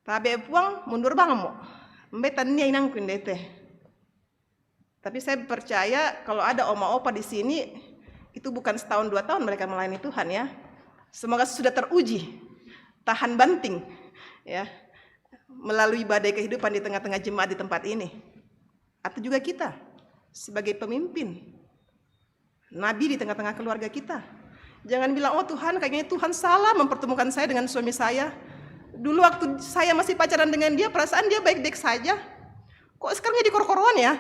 Tabe puang mundur bang mo, mbetan nia inang kundete. Tapi saya percaya kalau ada oma opa di sini, itu bukan setahun 2 tahun mereka melayani Tuhan ya. Semoga sudah teruji, tahan banting, ya. Melalui badai kehidupan di tengah-tengah jemaat di tempat ini. Atau juga kita sebagai pemimpin, nabi di tengah-tengah keluarga kita. Jangan bilang, oh Tuhan kayaknya Tuhan salah mempertemukan saya dengan suami saya. Dulu waktu saya masih pacaran dengan dia, perasaan dia baik-baik saja. Kok sekarang jadi kor-koruan ya?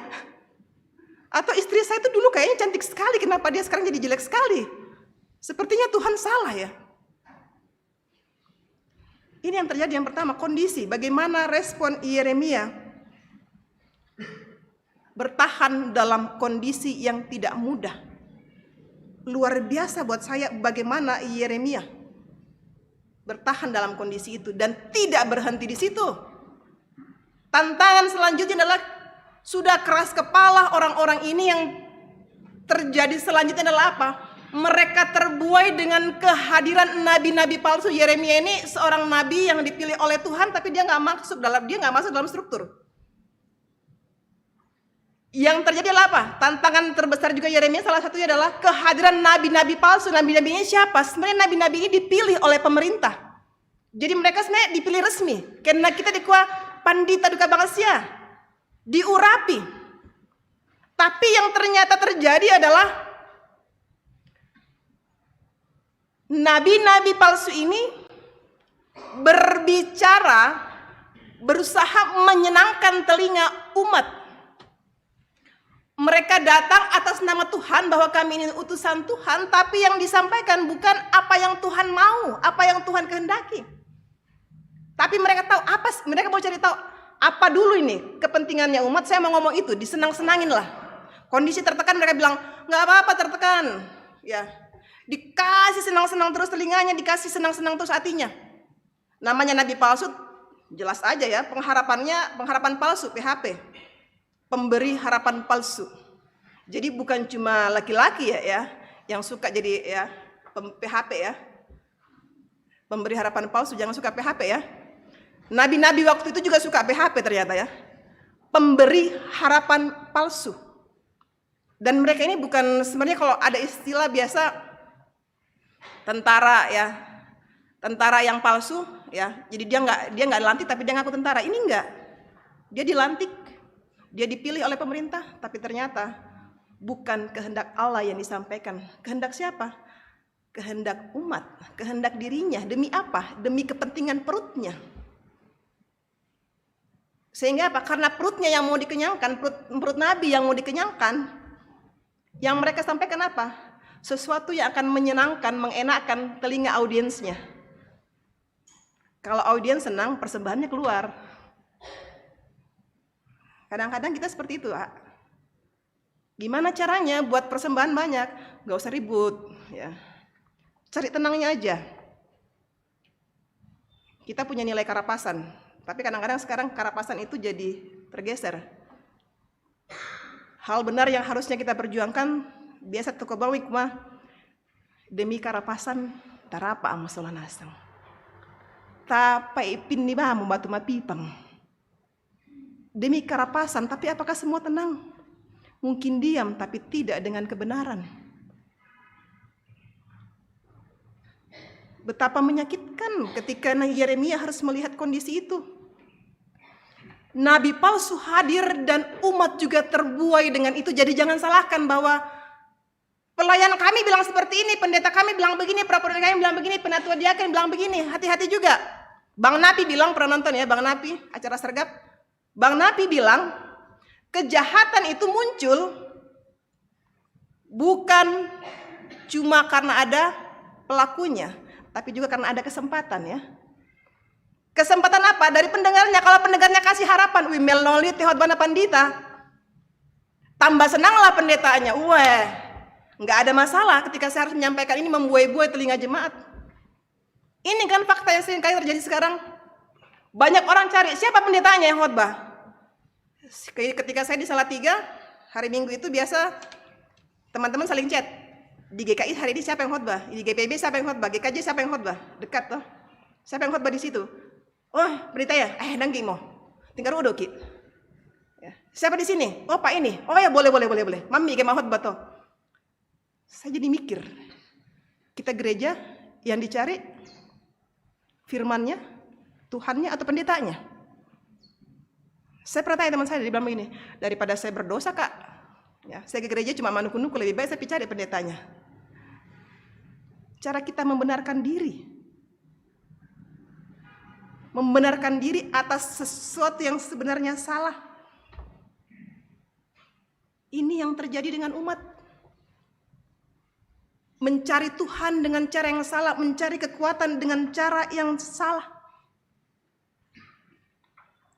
Atau istri saya itu dulu kayaknya cantik sekali, kenapa dia sekarang jadi jelek sekali? Sepertinya Tuhan salah ya. Ini yang terjadi yang pertama, kondisi. Bagaimana respon Yeremia bertahan dalam kondisi yang tidak mudah. Luar biasa buat saya bagaimana Yeremia bertahan dalam kondisi itu dan tidak berhenti di situ. Tantangan selanjutnya adalah sudah keras kepala orang-orang ini, yang terjadi selanjutnya adalah apa? Mereka terbuai dengan kehadiran nabi-nabi palsu. Yeremia ini seorang nabi yang dipilih oleh Tuhan, tapi dia nggak masuk dalam struktur. Yang terjadi adalah apa? Tantangan terbesar juga Yeremia salah satunya adalah kehadiran nabi-nabi palsu. Nabi-nabi ini siapa? Sebenarnya nabi-nabi ini dipilih oleh pemerintah. Jadi mereka sebenarnya dipilih resmi. Karena kita dikua pandita duka bangsia, diurapi. Tapi yang ternyata terjadi adalah nabi-nabi palsu ini berbicara, berusaha menyenangkan telinga umat. Mereka datang atas nama Tuhan bahwa kami ini utusan Tuhan, tapi yang disampaikan bukan apa yang Tuhan mau, apa yang Tuhan kehendaki. Tapi mereka tahu apa, mereka mau cari tahu apa dulu ini kepentingannya umat. Saya mau ngomong itu, disenang-senangin lah. Kondisi tertekan mereka bilang nggak apa-apa tertekan, ya. Dikasih senang-senang terus telinganya, dikasih senang-senang terus hatinya. Namanya nabi palsu, jelas aja ya, pengharapan palsu, PHP. Pemberi harapan palsu. Jadi bukan cuma laki-laki ya yang suka jadi ya PHP ya. Pemberi harapan palsu, jangan suka PHP ya. Nabi-nabi waktu itu juga suka PHP ternyata ya. Pemberi harapan palsu. Dan mereka ini bukan, sebenarnya kalau ada istilah biasa tentara ya, tentara yang palsu ya. Jadi dia nggak dilantik tapi dia ngaku tentara. Ini enggak. Dia dilantik, dia dipilih oleh pemerintah, tapi ternyata bukan kehendak Allah yang disampaikan. Kehendak siapa? Kehendak umat, kehendak dirinya. Demi apa? Demi kepentingan perutnya. Sehingga apa? Karena perutnya yang mau dikenyangkan, perut Nabi yang mau dikenyangkan, yang mereka sampaikan apa? Sesuatu yang akan menyenangkan, mengenakkan telinga audiensnya. Kalau audiens senang, persembahannya keluar. Kadang-kadang kita seperti itu, Pak. Gimana caranya buat persembahan banyak? Gak usah ribut, ya. Cari tenangnya aja. Kita punya nilai karapasan, tapi kadang-kadang sekarang karapasan itu jadi tergeser. Hal benar yang harusnya kita perjuangkan, biasa toko bawik mah demi karapasan tarapa amasola nasang. Tapai ipin ni ba membatu mapipang. Demi karapasan, tapi apakah semua tenang? Mungkin diam, tapi tidak dengan kebenaran. Betapa menyakitkan ketika Yeremia harus melihat kondisi itu. Nabi palsu hadir dan umat juga terbuai dengan itu. Jadi jangan salahkan bahwa pelayan kami bilang seperti ini, pendeta kami bilang begini, praporan kami bilang begini, penatua diaken bilang begini. Hati-hati juga. Bang Napi bilang, pernah nonton ya Bang Napi, acara sergap. Bang Napi bilang, kejahatan itu muncul bukan cuma karena ada pelakunya, tapi juga karena ada kesempatan ya. Kesempatan apa? Dari pendengarnya. Kalau pendengarnya kasih harapan, wimel noli tehot bana pandita, tambah senanglah pendetanya. Nggak ada masalah ketika saya harus menyampaikan ini membuai-buai telinga jemaat. Ini kan fakta yang sering kali terjadi sekarang. Banyak orang cari siapa pendetanya yang khotbah. Ketika saya di Salatiga, hari Minggu itu biasa teman-teman saling chat. Di GKI hari ini siapa yang khotbah? Di GPB siapa yang khotbah? GKJ siapa yang khotbah? Dekat toh. Siapa yang khotbah di situ? Oh, berita ya? Nanggi mo. Tinggal udah ki. Ya. Siapa di sini? Oh, Pak ini. Oh ya, boleh. Mami ke mau khotbah toh. Saya jadi mikir. Kita gereja yang dicari firmannya, Tuhannya atau pendetanya? Saya pernah tanya teman saya di Bambu ini, daripada saya berdosa kak, ya, saya ke gereja cuma manuku-nuku, lebih baik saya cari pendetanya. Cara kita membenarkan diri atas sesuatu yang sebenarnya salah. Ini yang terjadi dengan umat. Mencari Tuhan dengan cara yang salah, mencari kekuatan dengan cara yang salah.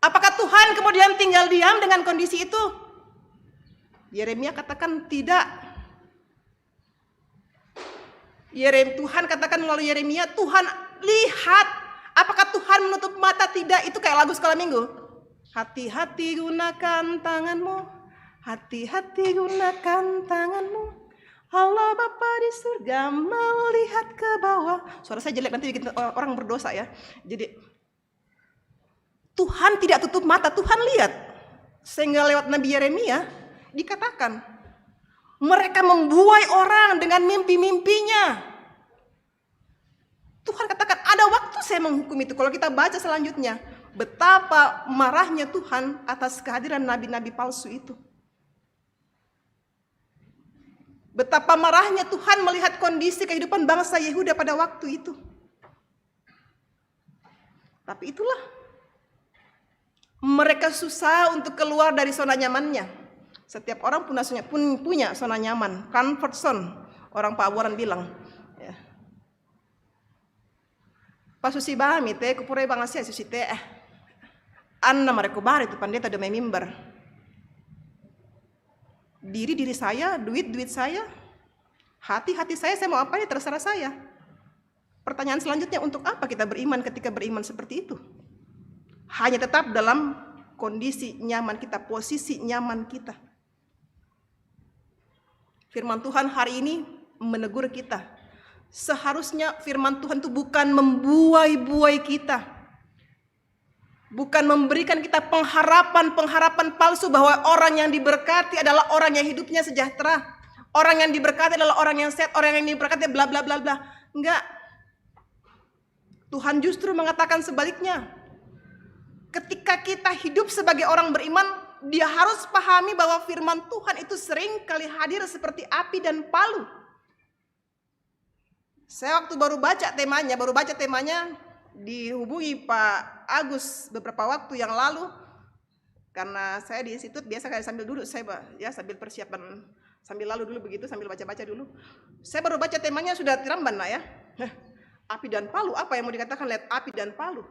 Apakah Tuhan kemudian tinggal diam dengan kondisi itu? Yeremia katakan tidak. Tuhan katakan melalui Yeremia, Tuhan lihat. Apakah Tuhan menutup mata? Tidak. Itu kayak lagu sekolah minggu. Hati-hati gunakan tanganmu, hati-hati gunakan tanganmu. Allah Bapa di surga melihat ke bawah. Suara saya jelek nanti bikin orang berdosa ya. Jadi Tuhan tidak tutup mata, Tuhan lihat. Sehingga lewat Nabi Yeremia dikatakan mereka membuai orang dengan mimpi-mimpinya. Tuhan katakan ada waktu saya menghukum itu. Kalau kita baca selanjutnya, betapa marahnya Tuhan atas kehadiran nabi-nabi palsu itu. Betapa marahnya Tuhan melihat kondisi kehidupan bangsa Yehuda pada waktu itu. Tapi itulah, mereka susah untuk keluar dari zona nyamannya. Setiap orang punya zona nyaman, comfort zone. Orang Pak Abuaran bilang, ya. Pas susi bami te kupure bangasia susi te anna mereka bar itu pendeta demi mimbar. Diri saya, duit saya, hati saya mau apa ya terserah saya. Pertanyaan selanjutnya, untuk apa kita beriman ketika beriman seperti itu? Hanya tetap dalam kondisi nyaman kita, posisi nyaman kita. Firman Tuhan hari ini menegur kita. Seharusnya firman Tuhan itu bukan membuai-buai kita. Bukan memberikan kita pengharapan palsu bahwa orang yang diberkati adalah orang yang hidupnya sejahtera. Orang yang diberkati adalah orang yang sehat, orang yang diberkati bla bla bla bla. Enggak. Tuhan justru mengatakan sebaliknya. Ketika kita hidup sebagai orang beriman, dia harus pahami bahwa firman Tuhan itu sering kali hadir seperti api dan palu. Saya waktu baru baca temanya dihubungi Pak Agus beberapa waktu yang lalu. Karena saya di institut biasa kayak sambil duduk, saya ya sambil persiapan, sambil lalu dulu begitu, sambil baca-baca dulu. Saya baru baca temanya sudah tiramban lah ya. Api dan palu, apa yang mau dikatakan lihat api dan palu?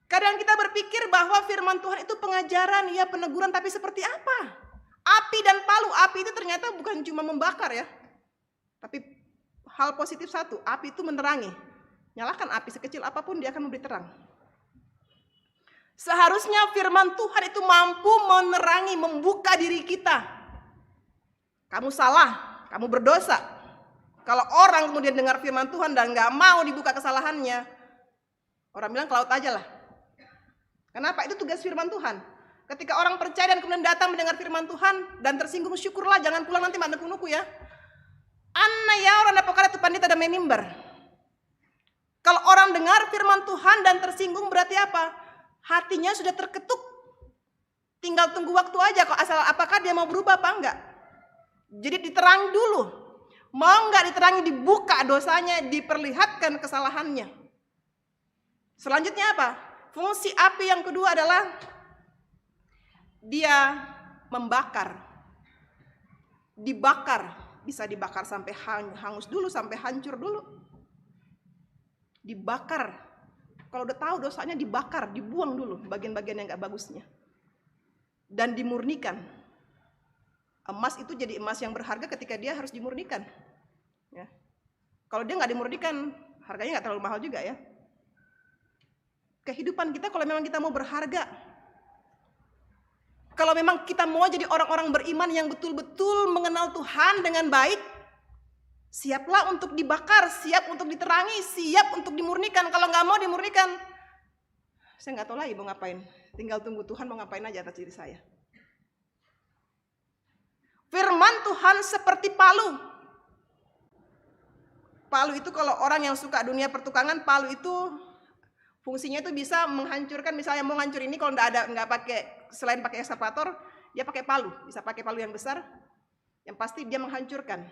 Kadang kita berpikir bahwa firman Tuhan itu pengajaran, ya peneguran, tapi seperti apa? Api dan palu, api itu ternyata bukan cuma membakar ya. Tapi hal positif satu, api itu menerangi. Nyalakan api sekecil apapun dia akan memberi terang. Seharusnya firman Tuhan itu mampu menerangi, membuka diri kita. Kamu salah, kamu berdosa. Kalau orang kemudian dengar firman Tuhan dan gak mau dibuka kesalahannya, orang bilang ke laut aja lah. Kenapa? Itu tugas firman Tuhan. Ketika orang percaya dan kemudian datang mendengar firman Tuhan dan tersinggung, syukurlah, jangan pulang nanti mantan kunuku ya. Anna ya orang apakah itu pandita dan mimbar. Kalau orang dengar firman Tuhan dan tersinggung berarti apa? Hatinya sudah terketuk. Tinggal tunggu waktu aja kok, asal apakah dia mau berubah apa enggak. Jadi diterangi dulu. Mau enggak diterangi, dibuka dosanya, diperlihatkan kesalahannya. Selanjutnya apa? Fungsi api yang kedua adalah dia membakar. Dibakar, bisa dibakar sampai hangus dulu, sampai hancur dulu. Dibakar. Kalau udah tahu dosanya dibakar, dibuang dulu bagian-bagian yang gak bagusnya. Dan dimurnikan. Emas itu jadi emas yang berharga ketika dia harus dimurnikan. Ya. Kalau dia nggak dimurnikan, harganya nggak terlalu mahal juga ya. Kehidupan kita kalau memang kita mau berharga, kalau memang kita mau jadi orang-orang beriman yang betul-betul mengenal Tuhan dengan baik, siaplah untuk dibakar, siap untuk diterangi, siap untuk dimurnikan. Kalau nggak mau dimurnikan, saya nggak tahu lagi mau ngapain. Tinggal tunggu Tuhan mau ngapain aja atas diri saya. Firman Tuhan seperti palu. Palu itu kalau orang yang suka dunia pertukangan, palu itu fungsinya itu bisa menghancurkan. Misalnya mau hancur ini, kalau nggak pakai, selain pakai ekskavator, dia pakai palu. Bisa pakai palu yang besar, yang pasti dia menghancurkan.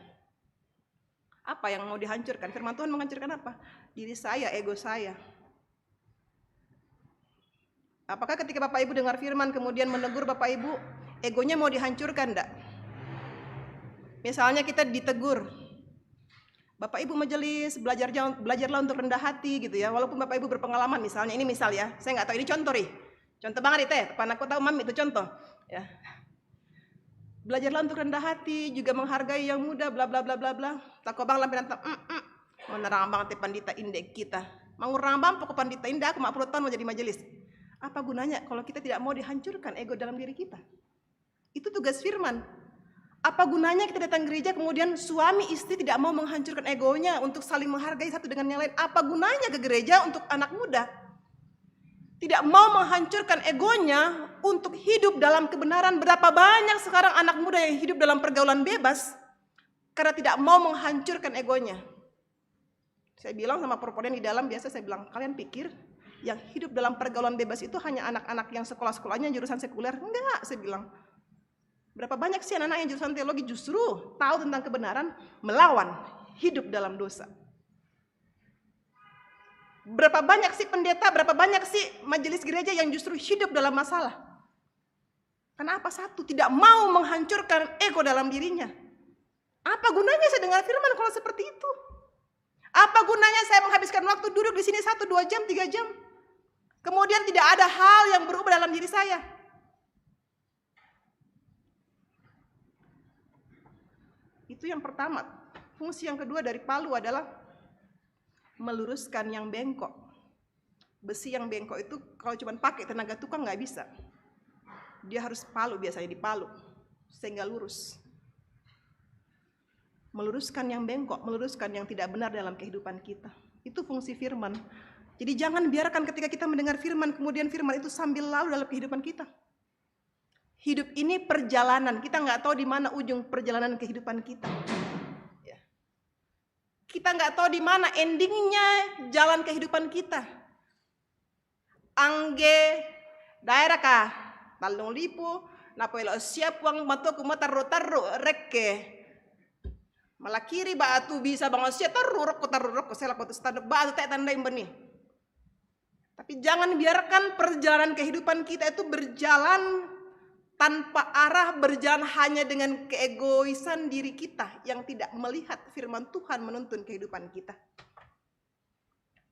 Apa yang mau dihancurkan? Firman Tuhan menghancurkan apa? Diri saya, ego saya. Apakah ketika Bapak Ibu dengar firman kemudian menegur Bapak Ibu, egonya mau dihancurkan enggak? Misalnya kita ditegur, Bapak Ibu majelis belajarlah untuk rendah hati gitu ya. Walaupun Bapak Ibu berpengalaman, misalnya ini misal ya, saya nggak tahu ini contoh nih, contoh banget itu ya. Tepan aku tahu mam itu contoh ya. Belajarlah untuk rendah hati, juga menghargai yang muda, bla bla bla bla bla. Tako bang lampiran tak, menerang bang te pandita indek kita. Mau rambam pokok pandita indah, aku 40 tahun mau jadi majelis. Apa gunanya kalau kita tidak mau dihancurkan ego dalam diri kita? Itu tugas firman. Apa gunanya kita datang gereja kemudian suami istri tidak mau menghancurkan egonya untuk saling menghargai satu dengan yang lain? Apa gunanya ke gereja untuk anak muda? Tidak mau menghancurkan egonya untuk hidup dalam kebenaran. Berapa banyak sekarang anak muda yang hidup dalam pergaulan bebas karena tidak mau menghancurkan egonya. Saya bilang sama proponen di dalam, biasa saya bilang, kalian pikir yang hidup dalam pergaulan bebas itu hanya anak-anak yang sekolah-sekolahnya jurusan sekuler? Enggak, saya bilang. Berapa banyak sih anak-anak yang jurusan teologi justru tahu tentang kebenaran, melawan, hidup dalam dosa. Berapa banyak sih pendeta, berapa banyak sih majelis gereja yang justru hidup dalam masalah. Kenapa? Satu, tidak mau menghancurkan ego dalam dirinya. Apa gunanya saya dengar firman kalau seperti itu? Apa gunanya saya menghabiskan waktu duduk di sini 1, 2 jam, 3 jam? Kemudian tidak ada hal yang berubah dalam diri saya. Itu yang pertama. Fungsi yang kedua dari palu adalah meluruskan yang bengkok. Besi yang bengkok itu kalau cuma pakai tenaga tukang nggak bisa. Dia harus palu, biasanya dipalu sehingga lurus. Meluruskan yang bengkok, meluruskan yang tidak benar dalam kehidupan kita. Itu fungsi firman. Jadi jangan biarkan ketika kita mendengar firman, kemudian firman itu sambil lalu dalam kehidupan kita. Hidup ini perjalanan, kita nggak tahu di mana ujung perjalanan kehidupan kita. Ya. Kita nggak tahu di mana endingnya jalan kehidupan kita. Angge daerah kah, talung lipu, napoelo siap uang matu kuma taruh rekke. Malah kiri batu bisa bangun siap taruh rokok saya lakukan standar batu tak tandain benih. Tapi jangan biarkan perjalanan kehidupan kita itu berjalan tanpa arah, berjalan hanya dengan keegoisan diri kita yang tidak melihat firman Tuhan menuntun kehidupan kita.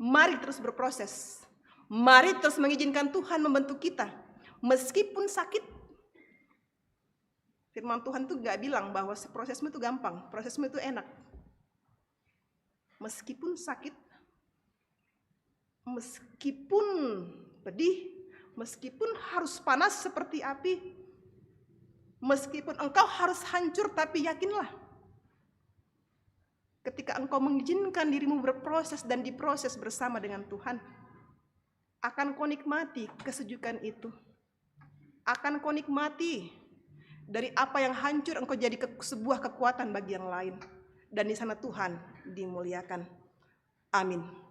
Mari terus berproses. Mari terus mengizinkan Tuhan membentuk kita. Meskipun sakit. Firman Tuhan tuh gak bilang bahwa prosesmu itu gampang, prosesmu itu enak. Meskipun sakit, meskipun pedih, meskipun harus panas seperti api, meskipun engkau harus hancur, tapi yakinlah, ketika engkau mengizinkan dirimu berproses dan diproses bersama dengan Tuhan, akan kau nikmati kesejukan itu. Akan kau nikmati dari apa yang hancur engkau jadi sebuah kekuatan bagi yang lain. Dan di sana Tuhan dimuliakan. Amin.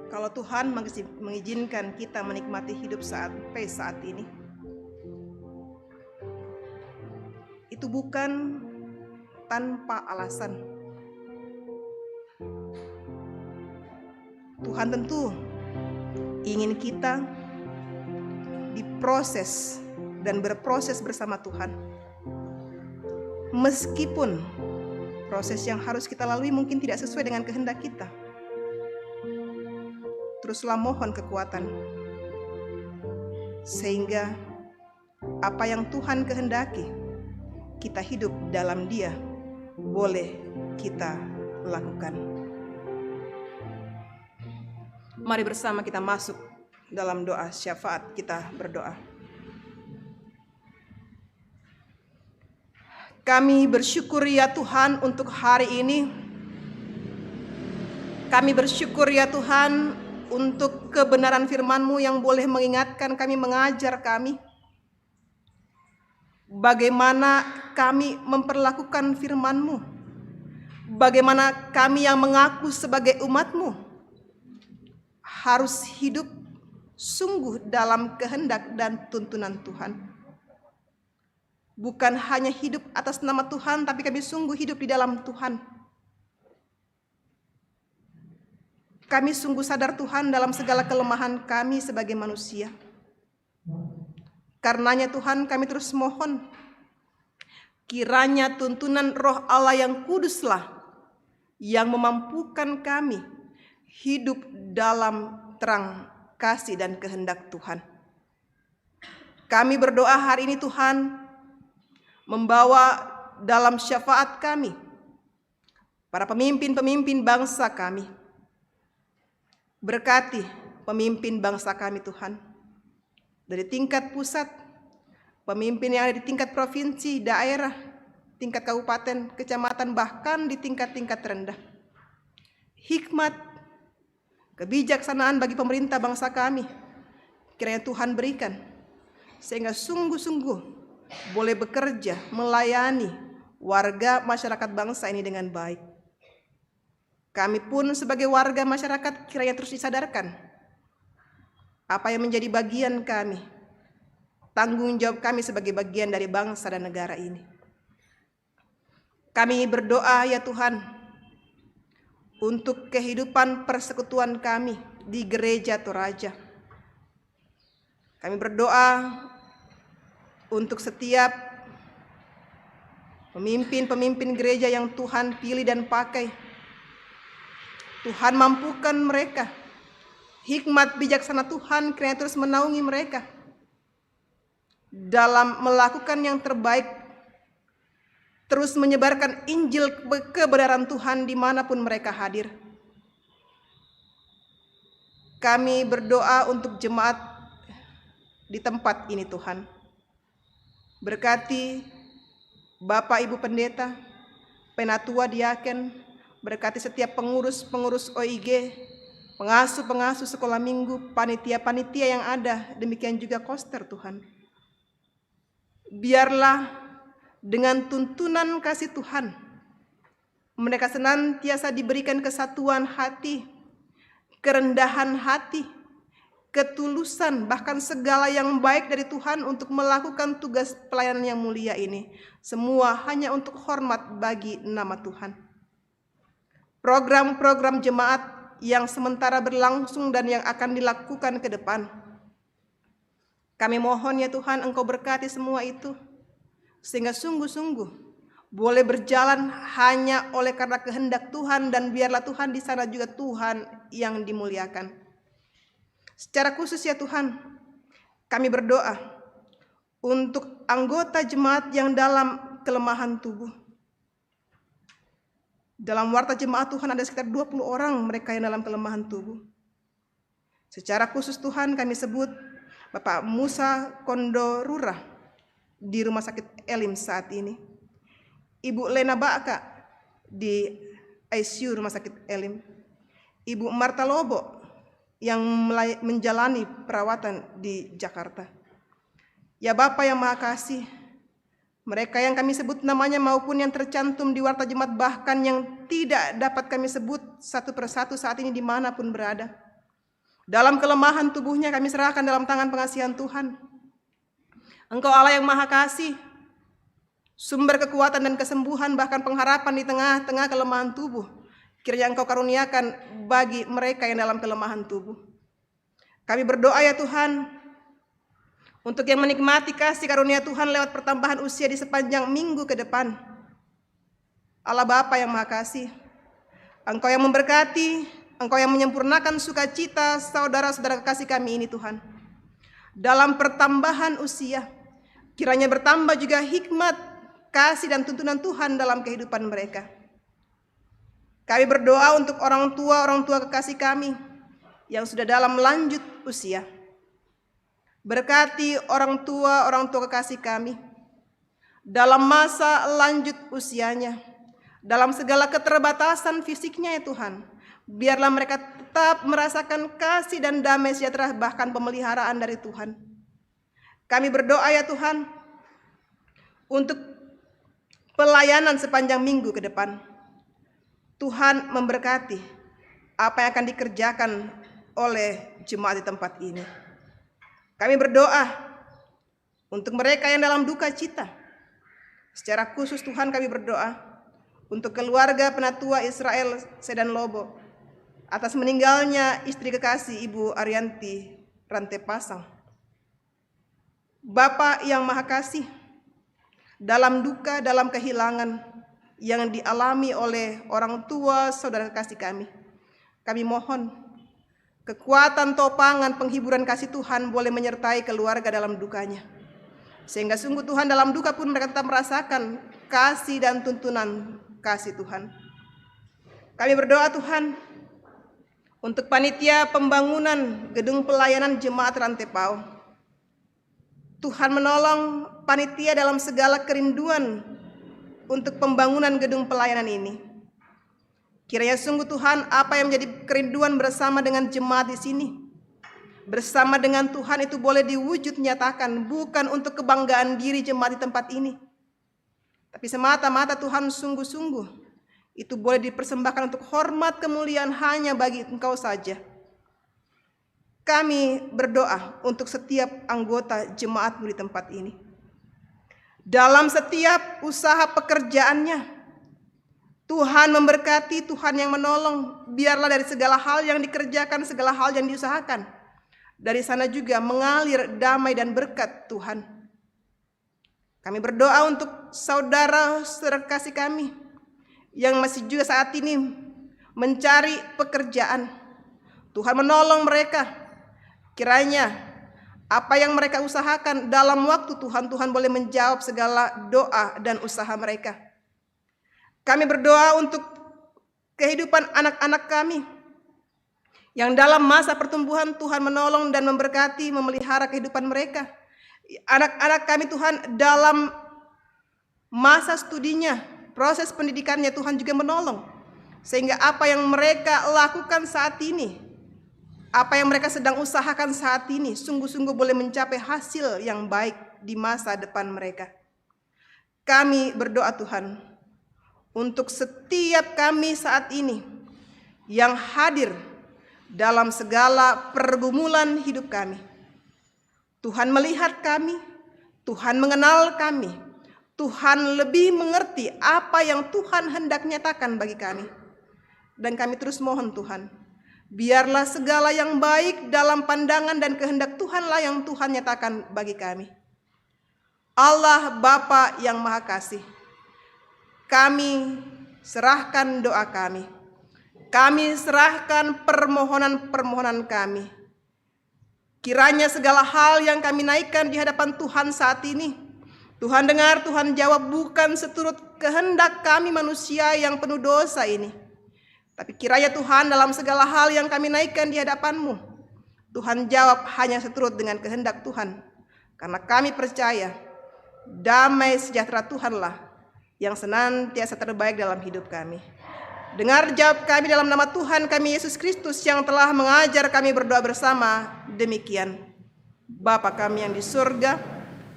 Kalau Tuhan mengizinkan kita menikmati hidup sampai saat ini, itu bukan tanpa alasan. Tuhan tentu ingin kita diproses dan berproses bersama Tuhan. Meskipun proses yang harus kita lalui mungkin tidak sesuai dengan kehendak kita, teruslah mohon kekuatan, sehingga apa yang Tuhan kehendaki kita hidup dalam Dia boleh kita lakukan. Mari bersama kita masuk dalam doa syafaat. Kita berdoa. Kami bersyukur ya Tuhan untuk hari ini. Kami bersyukur ya Tuhan untuk kebenaran firman-Mu yang boleh mengingatkan kami, mengajar kami bagaimana kami memperlakukan firman-Mu, bagaimana kami yang mengaku sebagai umat-Mu harus hidup sungguh dalam kehendak dan tuntunan Tuhan. Bukan hanya hidup atas nama Tuhan, tapi kami sungguh hidup di dalam Tuhan. Kami sungguh sadar Tuhan dalam segala kelemahan kami sebagai manusia. Karenanya Tuhan, kami terus mohon, kiranya tuntunan Roh Allah yang kuduslah yang memampukan kami hidup dalam terang kasih dan kehendak Tuhan. Kami berdoa hari ini Tuhan, membawa dalam syafaat kami para pemimpin-pemimpin bangsa kami. Berkati pemimpin bangsa kami Tuhan, dari tingkat pusat, pemimpin yang ada di tingkat provinsi, daerah, tingkat kabupaten, kecamatan, bahkan di tingkat-tingkat rendah. Hikmat, kebijaksanaan bagi pemerintah bangsa kami, kiranya Tuhan berikan, sehingga sungguh-sungguh boleh bekerja, melayani warga masyarakat bangsa ini dengan baik. Kami pun sebagai warga masyarakat kiranya terus disadarkan apa yang menjadi bagian kami, tanggung jawab kami sebagai bagian dari bangsa dan negara ini. Kami berdoa ya Tuhan untuk kehidupan persekutuan kami di Gereja Toraja. Kami berdoa untuk setiap pemimpin-pemimpin gereja yang Tuhan pilih dan pakai. Tuhan mampukan mereka. Hikmat bijaksana Tuhan kiranya terus menaungi mereka dalam melakukan yang terbaik, terus menyebarkan Injil kebenaran Tuhan dimanapun mereka hadir. Kami berdoa untuk jemaat di tempat ini Tuhan. Berkati Bapak Ibu Pendeta, Penatua Diaken, berkati setiap pengurus-pengurus OIG, pengasuh-pengasuh sekolah minggu, panitia-panitia yang ada, demikian juga koster Tuhan. Biarlah dengan tuntunan kasih Tuhan, mereka senantiasa diberikan kesatuan hati, kerendahan hati, ketulusan, bahkan segala yang baik dari Tuhan untuk melakukan tugas pelayanan yang mulia ini. Semua hanya untuk hormat bagi nama Tuhan. Program-program jemaat yang sementara berlangsung dan yang akan dilakukan ke depan, kami mohon ya Tuhan, Engkau berkati semua itu, sehingga sungguh-sungguh boleh berjalan hanya oleh karena kehendak Tuhan, dan biarlah Tuhan di sana juga Tuhan yang dimuliakan. Secara khusus ya Tuhan, kami berdoa untuk anggota jemaat yang dalam kelemahan tubuh. Dalam warta jemaat Tuhan ada sekitar 20 orang mereka yang dalam kelemahan tubuh. Secara khusus Tuhan kami sebut Bapak Musa Kondorura di Rumah Sakit Elim saat ini. Ibu Lena Baka di ICU Rumah Sakit Elim. Ibu Marta Lobo yang menjalani perawatan di Jakarta. Ya Bapa yang Maha Kasih, mereka yang kami sebut namanya maupun yang tercantum di warta jemaat, bahkan yang tidak dapat kami sebut satu persatu saat ini dimanapun berada, dalam kelemahan tubuhnya kami serahkan dalam tangan pengasihan Tuhan. Engkau Allah yang Maha Kasih, sumber kekuatan dan kesembuhan, bahkan pengharapan di tengah-tengah kelemahan tubuh. kiranya Engkau karuniakan bagi mereka yang dalam kelemahan tubuh. Kami berdoa ya Tuhan, untuk yang menikmati kasih karunia Tuhan lewat pertambahan usia di sepanjang minggu ke depan. Allah Bapa yang Maha Kasih, Engkau yang memberkati, Engkau yang menyempurnakan sukacita saudara-saudara kekasih kami ini Tuhan. Dalam pertambahan usia, kiranya bertambah juga hikmat, kasih dan tuntunan Tuhan dalam kehidupan mereka. Kami berdoa untuk orang tua kekasih kami yang sudah dalam lanjut usia. Berkati orang tua kekasih kami dalam masa lanjut usianya, dalam segala keterbatasan fisiknya ya Tuhan. Biarlah mereka tetap merasakan kasih dan damai sejahtera, bahkan pemeliharaan dari Tuhan. Kami berdoa ya Tuhan untuk pelayanan sepanjang minggu ke depan. Tuhan memberkati apa yang akan dikerjakan oleh jemaat di tempat ini. Kami berdoa untuk mereka yang dalam duka cita. Secara khusus Tuhan kami berdoa untuk keluarga Penatua Israel Sedan Lobo atas meninggalnya istri kekasih Ibu Arianti Rantepasang. Bapa yang Maha Kasih, dalam duka, dalam kehilangan yang dialami oleh orang tua saudara kasih kami mohon kekuatan, topangan, penghiburan kasih Tuhan boleh menyertai keluarga dalam dukanya, sehingga sungguh Tuhan dalam duka pun mereka tetap merasakan kasih dan tuntunan kasih Tuhan. Kami berdoa Tuhan untuk panitia pembangunan gedung pelayanan jemaat Rantepao. Tuhan menolong panitia dalam segala kerinduan untuk pembangunan gedung pelayanan ini. Kiranya sungguh Tuhan, apa yang menjadi kerinduan bersama dengan jemaat di sini, bersama dengan Tuhan itu boleh diwujud nyatakan, bukan untuk kebanggaan diri jemaat di tempat ini, tapi semata-mata Tuhan sungguh-sungguh itu boleh dipersembahkan untuk hormat kemuliaan hanya bagi Engkau saja. Kami berdoa untuk setiap anggota jemaat-Mu di tempat ini. Dalam setiap usaha pekerjaannya, Tuhan memberkati, Tuhan yang menolong. Biarlah dari segala hal yang dikerjakan, segala hal yang diusahakan, dari sana juga mengalir damai dan berkat Tuhan. Kami berdoa untuk saudara-saudara kasih kami yang masih juga saat ini mencari pekerjaan. Tuhan menolong mereka. Kiranya apa yang mereka usahakan dalam waktu Tuhan boleh menjawab segala doa dan usaha mereka. Kami berdoa untuk kehidupan anak-anak kami yang dalam masa pertumbuhan Tuhan menolong dan memberkati, memelihara kehidupan mereka. Anak-anak kami Tuhan dalam masa studinya, proses pendidikannya Tuhan juga menolong. Sehingga apa yang mereka lakukan saat ini, apa yang mereka sedang usahakan saat ini, sungguh-sungguh boleh mencapai hasil yang baik di masa depan mereka. Kami berdoa Tuhan, untuk setiap kami saat ini yang hadir dalam segala pergumulan hidup kami. Tuhan melihat kami, Tuhan mengenal kami, Tuhan lebih mengerti apa yang Tuhan hendak nyatakan bagi kami. Dan kami terus mohon Tuhan, biarlah segala yang baik dalam pandangan dan kehendak Tuhanlah yang Tuhan nyatakan bagi kami. Allah Bapa yang Maha Kasih, kami serahkan doa kami. Kami serahkan permohonan-permohonan kami. Kiranya segala hal yang kami naikkan di hadapan Tuhan saat ini, Tuhan dengar, Tuhan jawab, bukan seturut kehendak kami manusia yang penuh dosa ini. Tapi kiranya Tuhan dalam segala hal yang kami naikkan di hadapan-Mu, Tuhan jawab hanya seturut dengan kehendak Tuhan. Karena kami percaya damai sejahtera Tuhanlah yang senantiasa terbaik dalam hidup kami. Dengar jawab kami dalam nama Tuhan kami Yesus Kristus yang telah mengajar kami berdoa bersama demikian. Bapa kami yang di surga,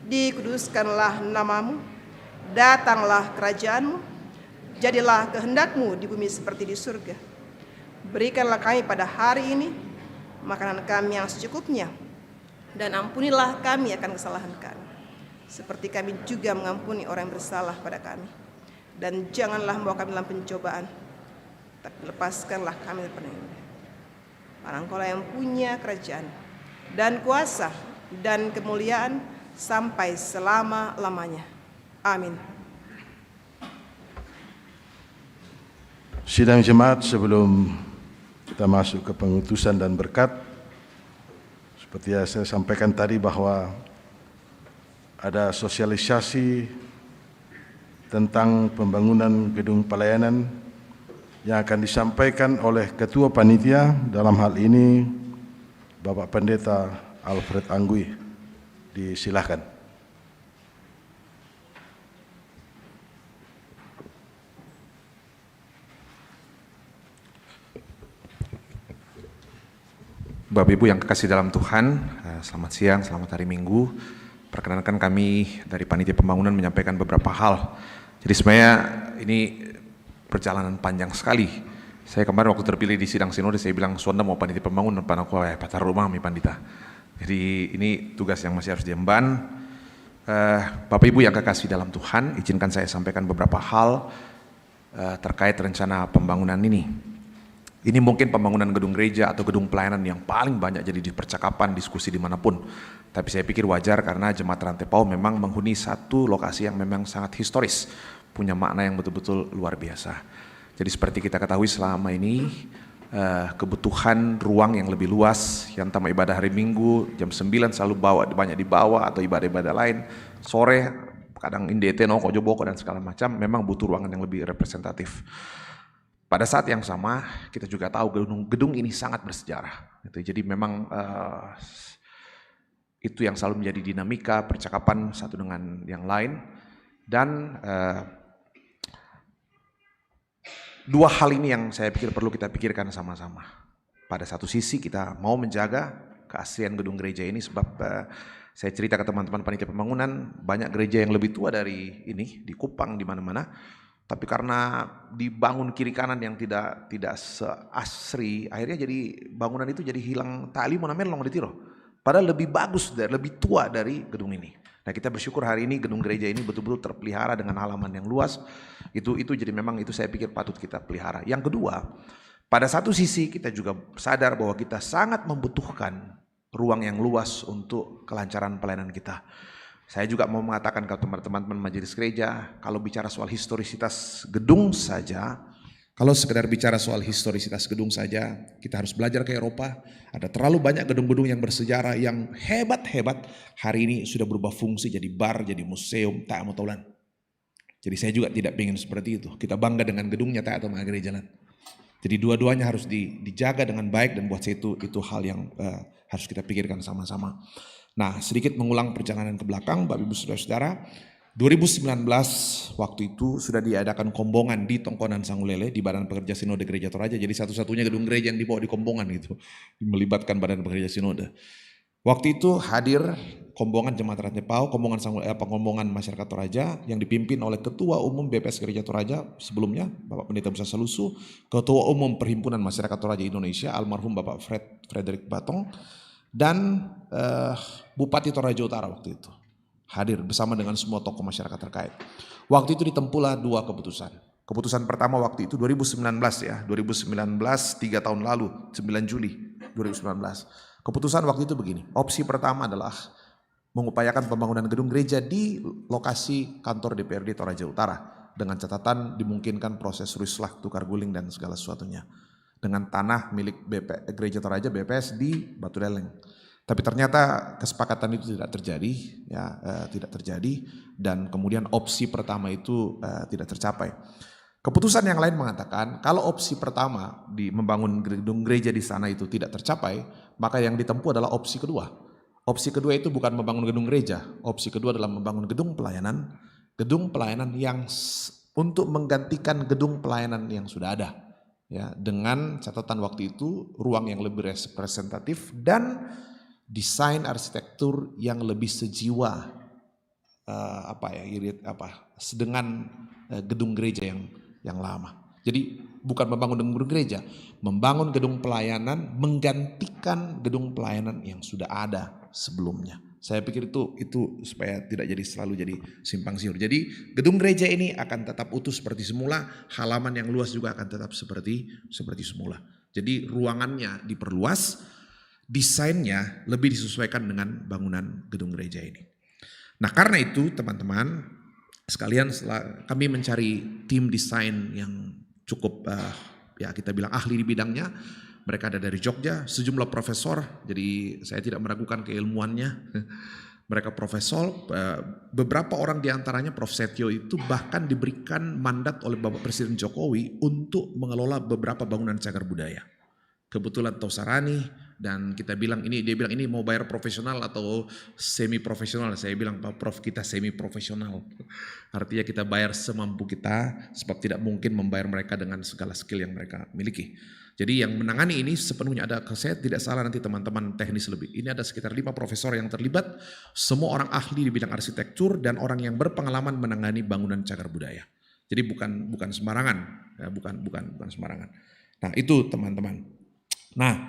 dikuduskanlah nama-Mu, datanglah kerajaan-Mu, jadilah kehendak-Mu di bumi seperti di surga. Berikanlah kami pada hari ini makanan kami yang secukupnya, dan ampunilah kami akan kesalahan kami, seperti kami juga mengampuni orang yang bersalah pada kami. Dan janganlah membawa kami dalam pencobaan, tapi lepaskanlah kami dari peninggalan. Karena Engkaulah yang punya kerajaan dan kuasa dan kemuliaan sampai selama-lamanya. Amin. Sidang jemaat, sebelum kita masuk ke pengutusan dan berkat, seperti yang saya sampaikan tadi bahwa ada sosialisasi tentang pembangunan gedung pelayanan yang akan disampaikan oleh Ketua Panitia, dalam hal ini Bapak Pendeta Alfred Anggui. Disilahkan. Bapak Ibu yang kekasih dalam Tuhan, selamat siang, selamat hari Minggu. Perkenankan kami dari Panitia Pembangunan menyampaikan beberapa hal. Jadi sebenarnya ini perjalanan panjang sekali. Saya kemarin waktu terpilih di sidang sinode, saya bilang, Sonda mau Panitia Pembangunan, panaku pacar rumah mi pandita. Jadi ini tugas yang masih harus diemban. Bapak Ibu yang kekasih dalam Tuhan, izinkan saya sampaikan beberapa hal terkait rencana pembangunan ini. Ini mungkin pembangunan gedung gereja atau gedung pelayanan yang paling banyak jadi di percakapan, diskusi dimanapun. Tapi saya pikir wajar karena Jemaat Rantai Pau memang menghuni satu lokasi yang memang sangat historis, punya makna yang betul-betul luar biasa. Jadi seperti kita ketahui selama ini, kebutuhan ruang yang lebih luas, yang tamu ibadah hari Minggu, jam 9 selalu banyak dibawa atau ibadah-ibadah lain, sore kadang indete, kojoboko dan segala macam, memang butuh ruangan yang lebih representatif. Pada saat yang sama, kita juga tahu gedung ini sangat bersejarah. Jadi memang itu yang selalu menjadi dinamika percakapan satu dengan yang lain. Dan dua hal ini yang saya pikir perlu kita pikirkan sama-sama. Pada satu sisi kita mau menjaga keaslian gedung gereja ini sebab saya cerita ke teman-teman panitia pembangunan, banyak gereja yang lebih tua dari ini di Kupang di mana-mana. Tapi karena dibangun kiri kanan yang tidak seasri, akhirnya jadi bangunan itu jadi hilang tali monamelong di tiro. Padahal lebih bagus dan lebih tua dari gedung ini. Nah, kita bersyukur hari ini gedung gereja ini betul-betul terpelihara dengan halaman yang luas. Itu jadi memang itu saya pikir patut kita pelihara. Yang kedua, pada satu sisi kita juga sadar bahwa kita sangat membutuhkan ruang yang luas untuk kelancaran pelayanan kita. Saya juga mau mengatakan ke teman-teman majelis gereja, kalau bicara soal historisitas gedung saja, kalau sekedar bicara soal historisitas gedung saja, kita harus belajar ke Eropa. Ada terlalu banyak gedung-gedung yang bersejarah yang hebat-hebat, hari ini sudah berubah fungsi jadi bar, jadi museum, tak mau taulan. Jadi saya juga tidak ingin seperti itu. Kita bangga dengan gedungnya tak atau gereja jalan. Jadi dua-duanya harus dijaga dengan baik dan buat saya itu hal yang harus kita pikirkan sama-sama. Nah, sedikit mengulang perjalanan ke belakang, Bapak Ibu Saudara-saudara, 2019 waktu itu sudah diadakan kombongan di Tongkonan Sangulele di Badan Pekerja Sinode Gereja Toraja. Jadi satu-satunya gedung gereja yang dibawa di kombongan itu, melibatkan Badan Pekerja Sinode. Waktu itu hadir kombongan Jemaat Rantai Pau, kombongan masyarakat Toraja yang dipimpin oleh Ketua Umum BPS Gereja Toraja sebelumnya, Bapak Pendeta Musa Salusu, Ketua Umum Perhimpunan Masyarakat Toraja Indonesia, almarhum Bapak Frederick Batong, dan Bupati Toraja Utara waktu itu hadir bersama dengan semua tokoh masyarakat terkait. Waktu itu ditempuhlah dua keputusan. Keputusan pertama waktu itu 2019 ya, 2019 3 tahun lalu, 9 Juli 2019. Keputusan waktu itu begini, opsi pertama adalah mengupayakan pembangunan gedung gereja di lokasi kantor DPRD Toraja Utara dengan catatan dimungkinkan proses ruslah, tukar guling dan segala sesuatunya. Dengan tanah milik Gereja Toraja BPS di Batu Leleng. Tapi ternyata kesepakatan itu tidak terjadi, ya, tidak terjadi, dan kemudian opsi pertama itu tidak tercapai. Keputusan yang lain mengatakan kalau opsi pertama di membangun gedung gereja di sana itu tidak tercapai, maka yang ditempuh adalah opsi kedua. Opsi kedua itu bukan membangun gedung gereja, opsi kedua adalah membangun gedung pelayanan yang untuk menggantikan gedung pelayanan yang sudah ada. Ya, dengan catatan waktu itu ruang yang lebih representatif dan desain arsitektur yang lebih sejiwa dengan gedung gereja yang lama. Jadi bukan membangun gedung gereja, membangun gedung pelayanan menggantikan gedung pelayanan yang sudah ada sebelumnya. Saya pikir itu supaya tidak jadi selalu jadi simpang siur. Jadi gedung gereja ini akan tetap utuh seperti semula, halaman yang luas juga akan tetap seperti semula. Jadi ruangannya diperluas, desainnya lebih disesuaikan dengan bangunan gedung gereja ini. Nah, karena itu teman-teman sekalian, setelah kami mencari tim desain yang cukup ya kita bilang ahli di bidangnya. Mereka ada dari Jogja, sejumlah profesor, jadi saya tidak meragukan keilmuannya. Mereka profesor, beberapa orang diantaranya Prof. Setio itu bahkan diberikan mandat oleh Bapak Presiden Jokowi untuk mengelola beberapa bangunan cagar budaya. Kebetulan Tosarani, dan dia bilang ini mau bayar profesional atau semi profesional. Saya bilang Pak Prof, kita semi profesional. Artinya kita bayar semampu kita, sebab tidak mungkin membayar mereka dengan segala skill yang mereka miliki. Jadi yang menangani ini sepenuhnya ada, saya tidak salah nanti teman-teman teknis lebih. Ini ada sekitar 5 profesor yang terlibat, semua orang ahli di bidang arsitektur dan orang yang berpengalaman menangani bangunan cagar budaya. Jadi bukan sembarangan, ya, bukan sembarangan. Nah itu teman-teman. Nah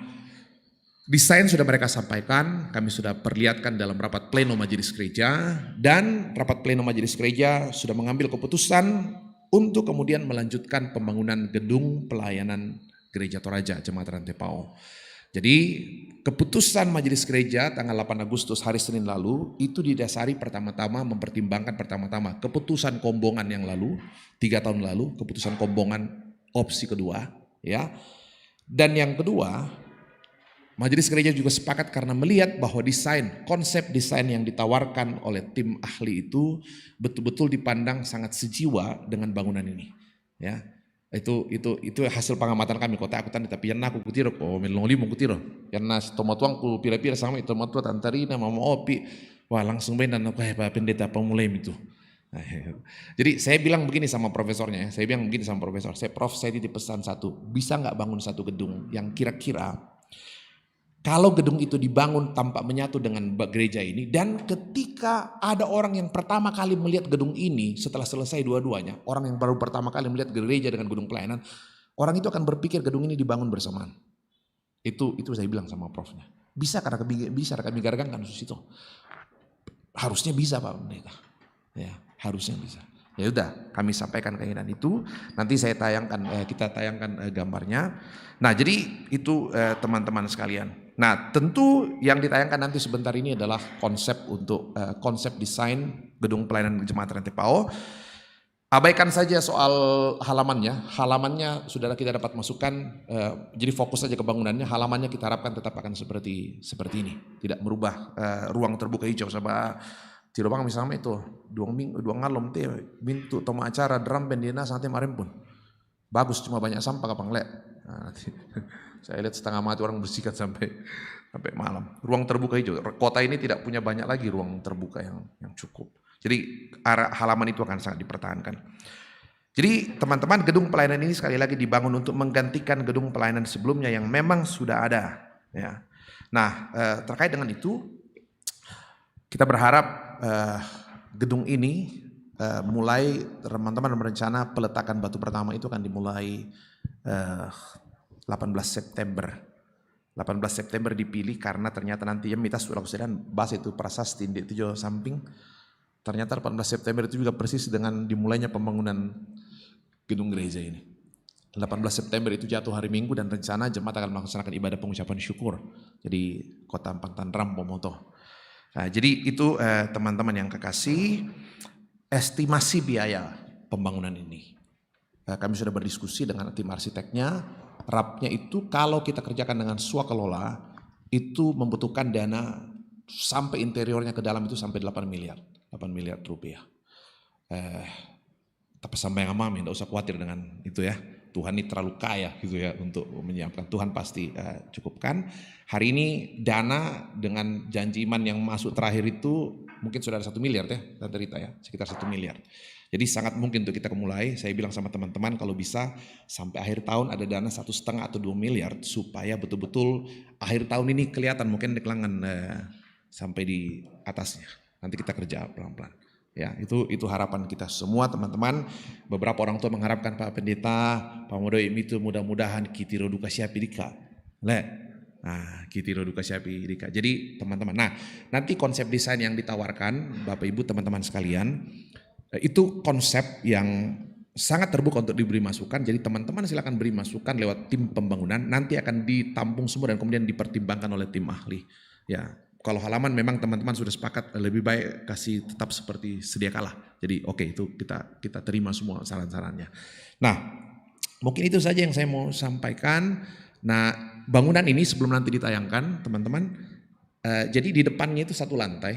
desain sudah mereka sampaikan, kami sudah perlihatkan dalam rapat pleno majelis gereja, dan rapat pleno majelis gereja sudah mengambil keputusan untuk kemudian melanjutkan pembangunan gedung pelayanan Gereja Toraja Jemaat Rantepao. Jadi keputusan majelis gereja tanggal 8 Agustus hari Senin lalu itu didasari mempertimbangkan keputusan Kombongan yang lalu 3 tahun lalu, keputusan Kombongan opsi kedua, ya. Dan yang kedua, majelis gereja juga sepakat karena melihat bahwa konsep desain yang ditawarkan oleh tim ahli itu betul-betul dipandang sangat sejiwa dengan bangunan ini, ya. Itu hasil pengamatan kami kota aku tadi, tapi yang aku kutiro melongli mau kutiro yang nas tomatuang ku pira-pira sama itu tomatua tantarina mama opi, wah langsung benar aku Pak Pendeta pemulai itu. Jadi saya bilang begini sama profesornya, Prof, saya titip pesan satu, bisa nggak bangun satu gedung yang kira-kira kalau gedung itu dibangun tanpa menyatu dengan gereja ini, dan ketika ada orang yang pertama kali melihat gedung ini setelah selesai dua-duanya, orang yang baru pertama kali melihat gereja dengan gedung pelayanan, orang itu akan berpikir gedung ini dibangun bersamaan. Itu saya bilang sama profnya. Bisa kami garangkan kasus itu. Harusnya bisa Pak Pendeta. Ya, harusnya bisa. Ya udah, kami sampaikan keinginan itu. Nanti kita tayangkan gambarnya. Nah, jadi itu teman-teman sekalian. Nah, tentu yang ditayangkan nanti sebentar ini adalah konsep desain gedung pelayanan Jemaat Rantepao. Abaikan saja soal halamannya. Halamannya sudah kita dapat masukan. Jadi fokus saja ke bangunannya. Halamannya kita harapkan tetap akan seperti ini, tidak merubah ruang terbuka hijau sama. Tiro bang misalnya itu 2 ngalom teh mintu toma acara drum band dina santai kemarin pun bagus, cuma banyak sampah kapang lek. Nah, saya lihat setengah mati orang bersihkan sampai malam. Ruang terbuka hijau. Kota ini tidak punya banyak lagi ruang terbuka yang cukup. Jadi halaman itu akan sangat dipertahankan. Jadi teman-teman, gedung pelayanan ini sekali lagi dibangun untuk menggantikan gedung pelayanan sebelumnya yang memang sudah ada. Ya. Nah terkait dengan itu kita berharap gedung ini mulai teman-teman berencana peletakan batu pertama itu akan dimulai 18 September. 18 September dipilih karena ternyata nantinya mitas sudah kesediaan bahas itu prasasti di tujuh samping. Ternyata 18 September itu juga persis dengan dimulainya pembangunan gedung gereja ini. 18 September itu jatuh hari Minggu dan rencana jemaat akan melaksanakan ibadah pengucapan syukur. Jadi Kota Ampang Tanram Pomoto. Nah, jadi itu teman-teman yang kekasih, estimasi biaya pembangunan ini. Kami sudah berdiskusi dengan tim arsiteknya, rapnya itu kalau kita kerjakan dengan swakelola itu membutuhkan dana sampai interiornya ke dalam itu sampai 8 miliar rupiah. Tapi sampai yang mami, tidak usah khawatir dengan itu ya. Tuhan ini terlalu kaya gitu ya untuk menyiapkan. Tuhan pasti cukupkan. Hari ini dana dengan janji iman yang masuk terakhir itu mungkin sudah ada 1 miliar ya, Tante Rita ya, sekitar 1 miliar. Jadi sangat mungkin untuk kita mulai. Saya bilang sama teman-teman kalau bisa sampai akhir tahun ada dana 1,5 atau 2 miliar supaya betul-betul akhir tahun ini kelihatan mungkin deklangan sampai di atasnya. Nanti kita kerja pelan-pelan. Ya, itu harapan kita semua teman-teman. Beberapa orang tua mengharapkan Pak Pendeta, Pak Modoi itu mudah-mudahan kitiro duka siapidika. Nah, Kitiro Duka Syapi Dika. Jadi teman-teman, nah nanti konsep desain yang ditawarkan Bapak Ibu teman-teman sekalian, itu konsep yang sangat terbuka untuk diberi masukan. Jadi teman-teman silakan beri masukan lewat tim pembangunan, nanti akan ditampung semua dan kemudian dipertimbangkan oleh tim ahli. Ya, kalau halaman memang teman-teman sudah sepakat lebih baik kasih tetap seperti sedia kala. Jadi oke, itu kita terima semua saran-sarannya. Nah, mungkin itu saja yang saya mau sampaikan. Nah, bangunan ini sebelum nanti ditayangkan teman-teman, jadi di depannya itu satu lantai.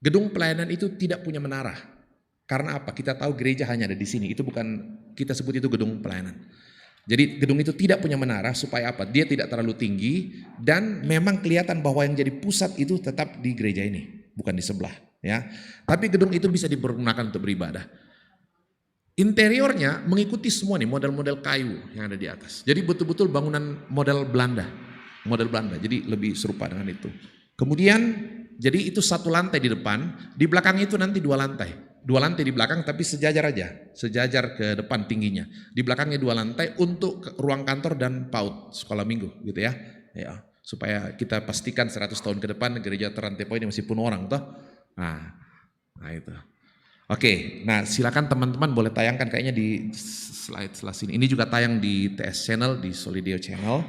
Gedung pelayanan itu tidak punya menara. Karena apa? Kita tahu gereja hanya ada di sini. Itu bukan, kita sebut itu gedung pelayanan. Jadi gedung itu tidak punya menara supaya apa? Dia tidak terlalu tinggi dan memang kelihatan bahwa yang jadi pusat itu tetap di gereja ini, bukan di sebelah. Ya, tapi gedung itu bisa dipergunakan untuk beribadah. Interiornya mengikuti semua nih model-model kayu yang ada di atas. Jadi betul-betul bangunan model Belanda. Jadi lebih serupa dengan itu. Kemudian jadi itu satu lantai di depan, di belakangnya itu nanti dua lantai di belakang tapi sejajar ke depan tingginya. Di belakangnya dua lantai untuk ruang kantor dan PAUD sekolah minggu gitu ya. Ya, supaya kita pastikan 100 tahun ke depan gereja Terantepao ini masih penuh orang toh. Nah itu. Oke, nah silakan teman-teman boleh tayangkan kayaknya di slide sebelah sini. Ini juga tayang di TS Channel, di Solideo Channel.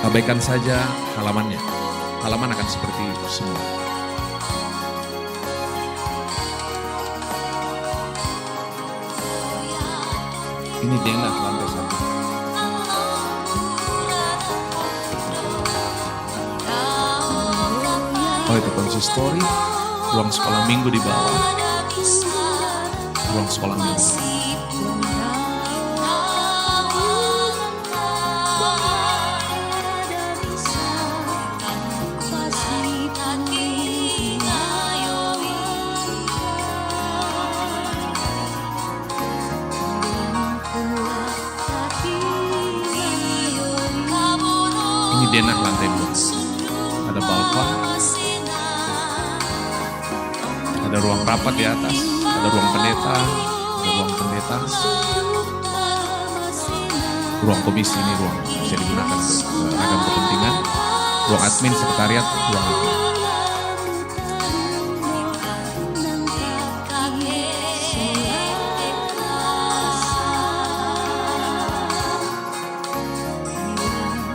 Abaikan saja halamannya. Halaman akan seperti itu semua. Ini denah lantai satu. Oh itu konsistori, ruang sekolah minggu di bawah. Ruang sekolah minggu. Denah lantai 2, ada balkon, ada ruang rapat di atas, ada ruang pendeta, ruang komisi, ini ruang bisa digunakan untuk ragam kepentingan, ruang admin, sekretariat, ruang apa.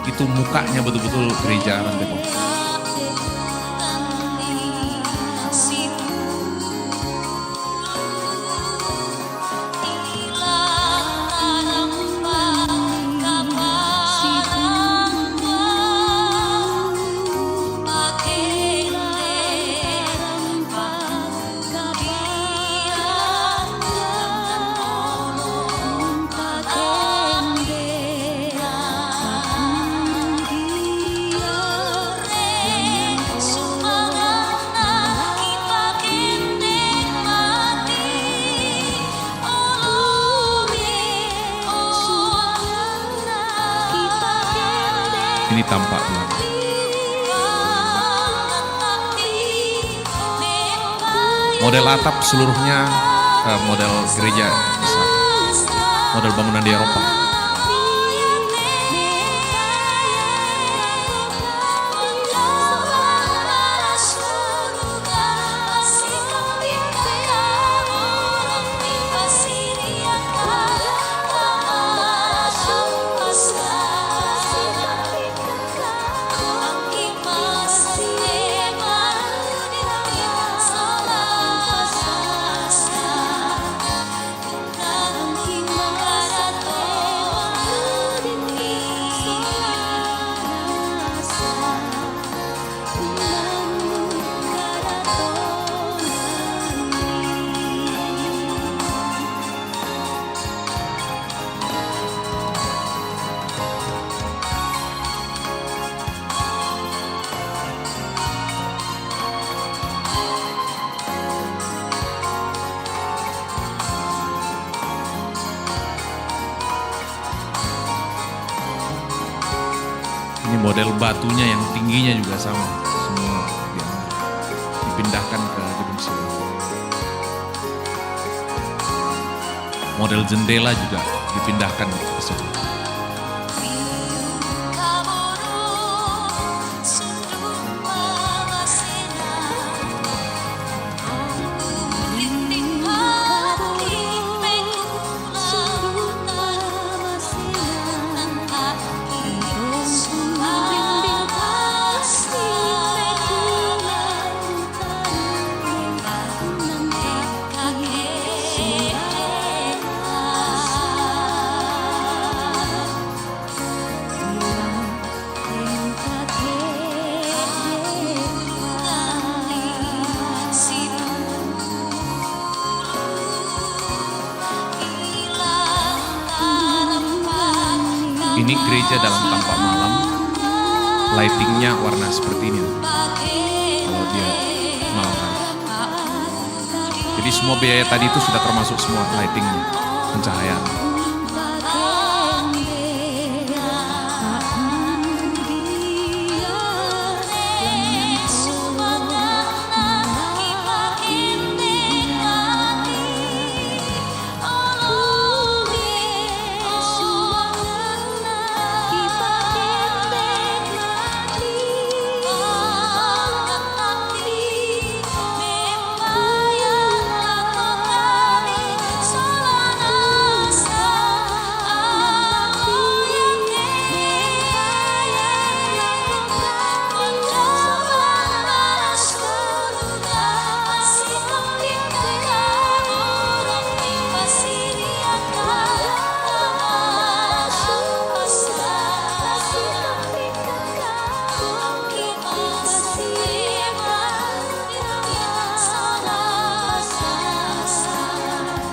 Itu mukanya betul-betul gereja Terantepao. Ini tampak belakang. Model atap seluruhnya model gereja besar, model bangunan di Eropa. Ini model batunya yang tingginya juga sama semua. dipindahkan ke gedung sini. Model jendela juga dipindahkan ke sini. Ini gereja dalam tampak malam, lightingnya warna seperti ini. Kalau dia malam hari. Jadi semua biaya tadi itu sudah termasuk semua lightingnya, pencahayaan.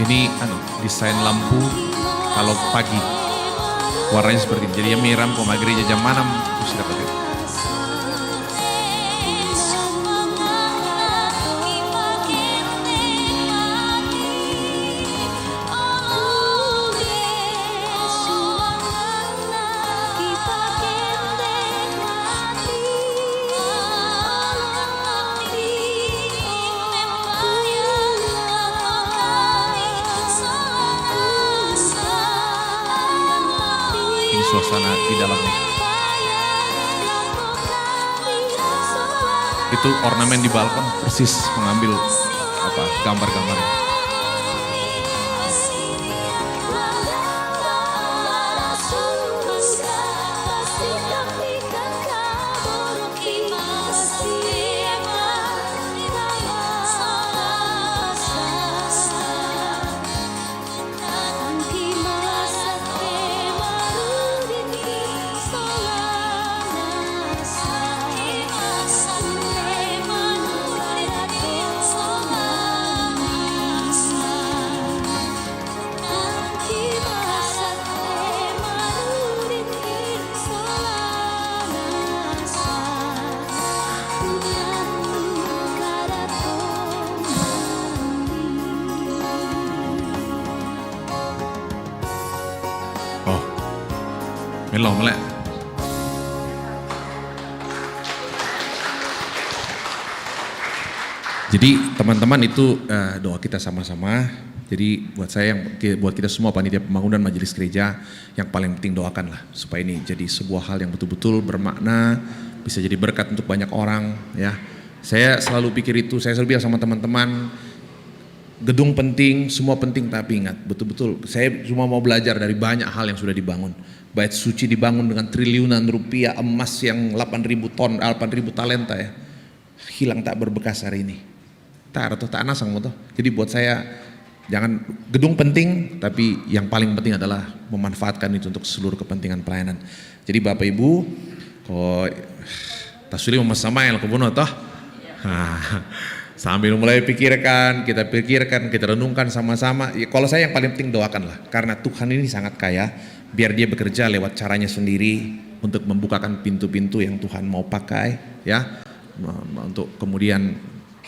Ini desain lampu kalau pagi warnanya seperti ini. Jadi yang miram koma gereja jam 6 itu sudah pakai. Suasana di dalamnya. Itu ornamen di balkon persis mengambil gambar-gambar. Melo melek. Jadi teman-teman itu doa kita sama-sama. Jadi buat kita semua panitia pembangunan majelis gereja yang paling penting doakanlah supaya ini jadi sebuah hal yang betul-betul bermakna, bisa jadi berkat untuk banyak orang ya. Saya selalu pikir itu, saya selalu bilang sama teman-teman, gedung penting, semua penting, tapi ingat betul-betul saya cuma mau belajar dari banyak hal yang sudah dibangun. Bait suci dibangun dengan triliunan rupiah, emas yang 8.000 ton, 8.000 talenta ya. Hilang tak berbekas hari ini. Tak nasang mo. Jadi buat saya jangan, gedung penting, tapi yang paling penting adalah memanfaatkan itu untuk seluruh kepentingan pelayanan. Jadi Bapak Ibu, kok tasuli sama yang kebunuh toh? Sambil mulai pikirkan, kita renungkan sama-sama. Ya, kalau saya yang paling penting doakanlah, karena Tuhan ini sangat kaya. Biar dia bekerja lewat caranya sendiri untuk membukakan pintu-pintu yang Tuhan mau pakai ya, untuk kemudian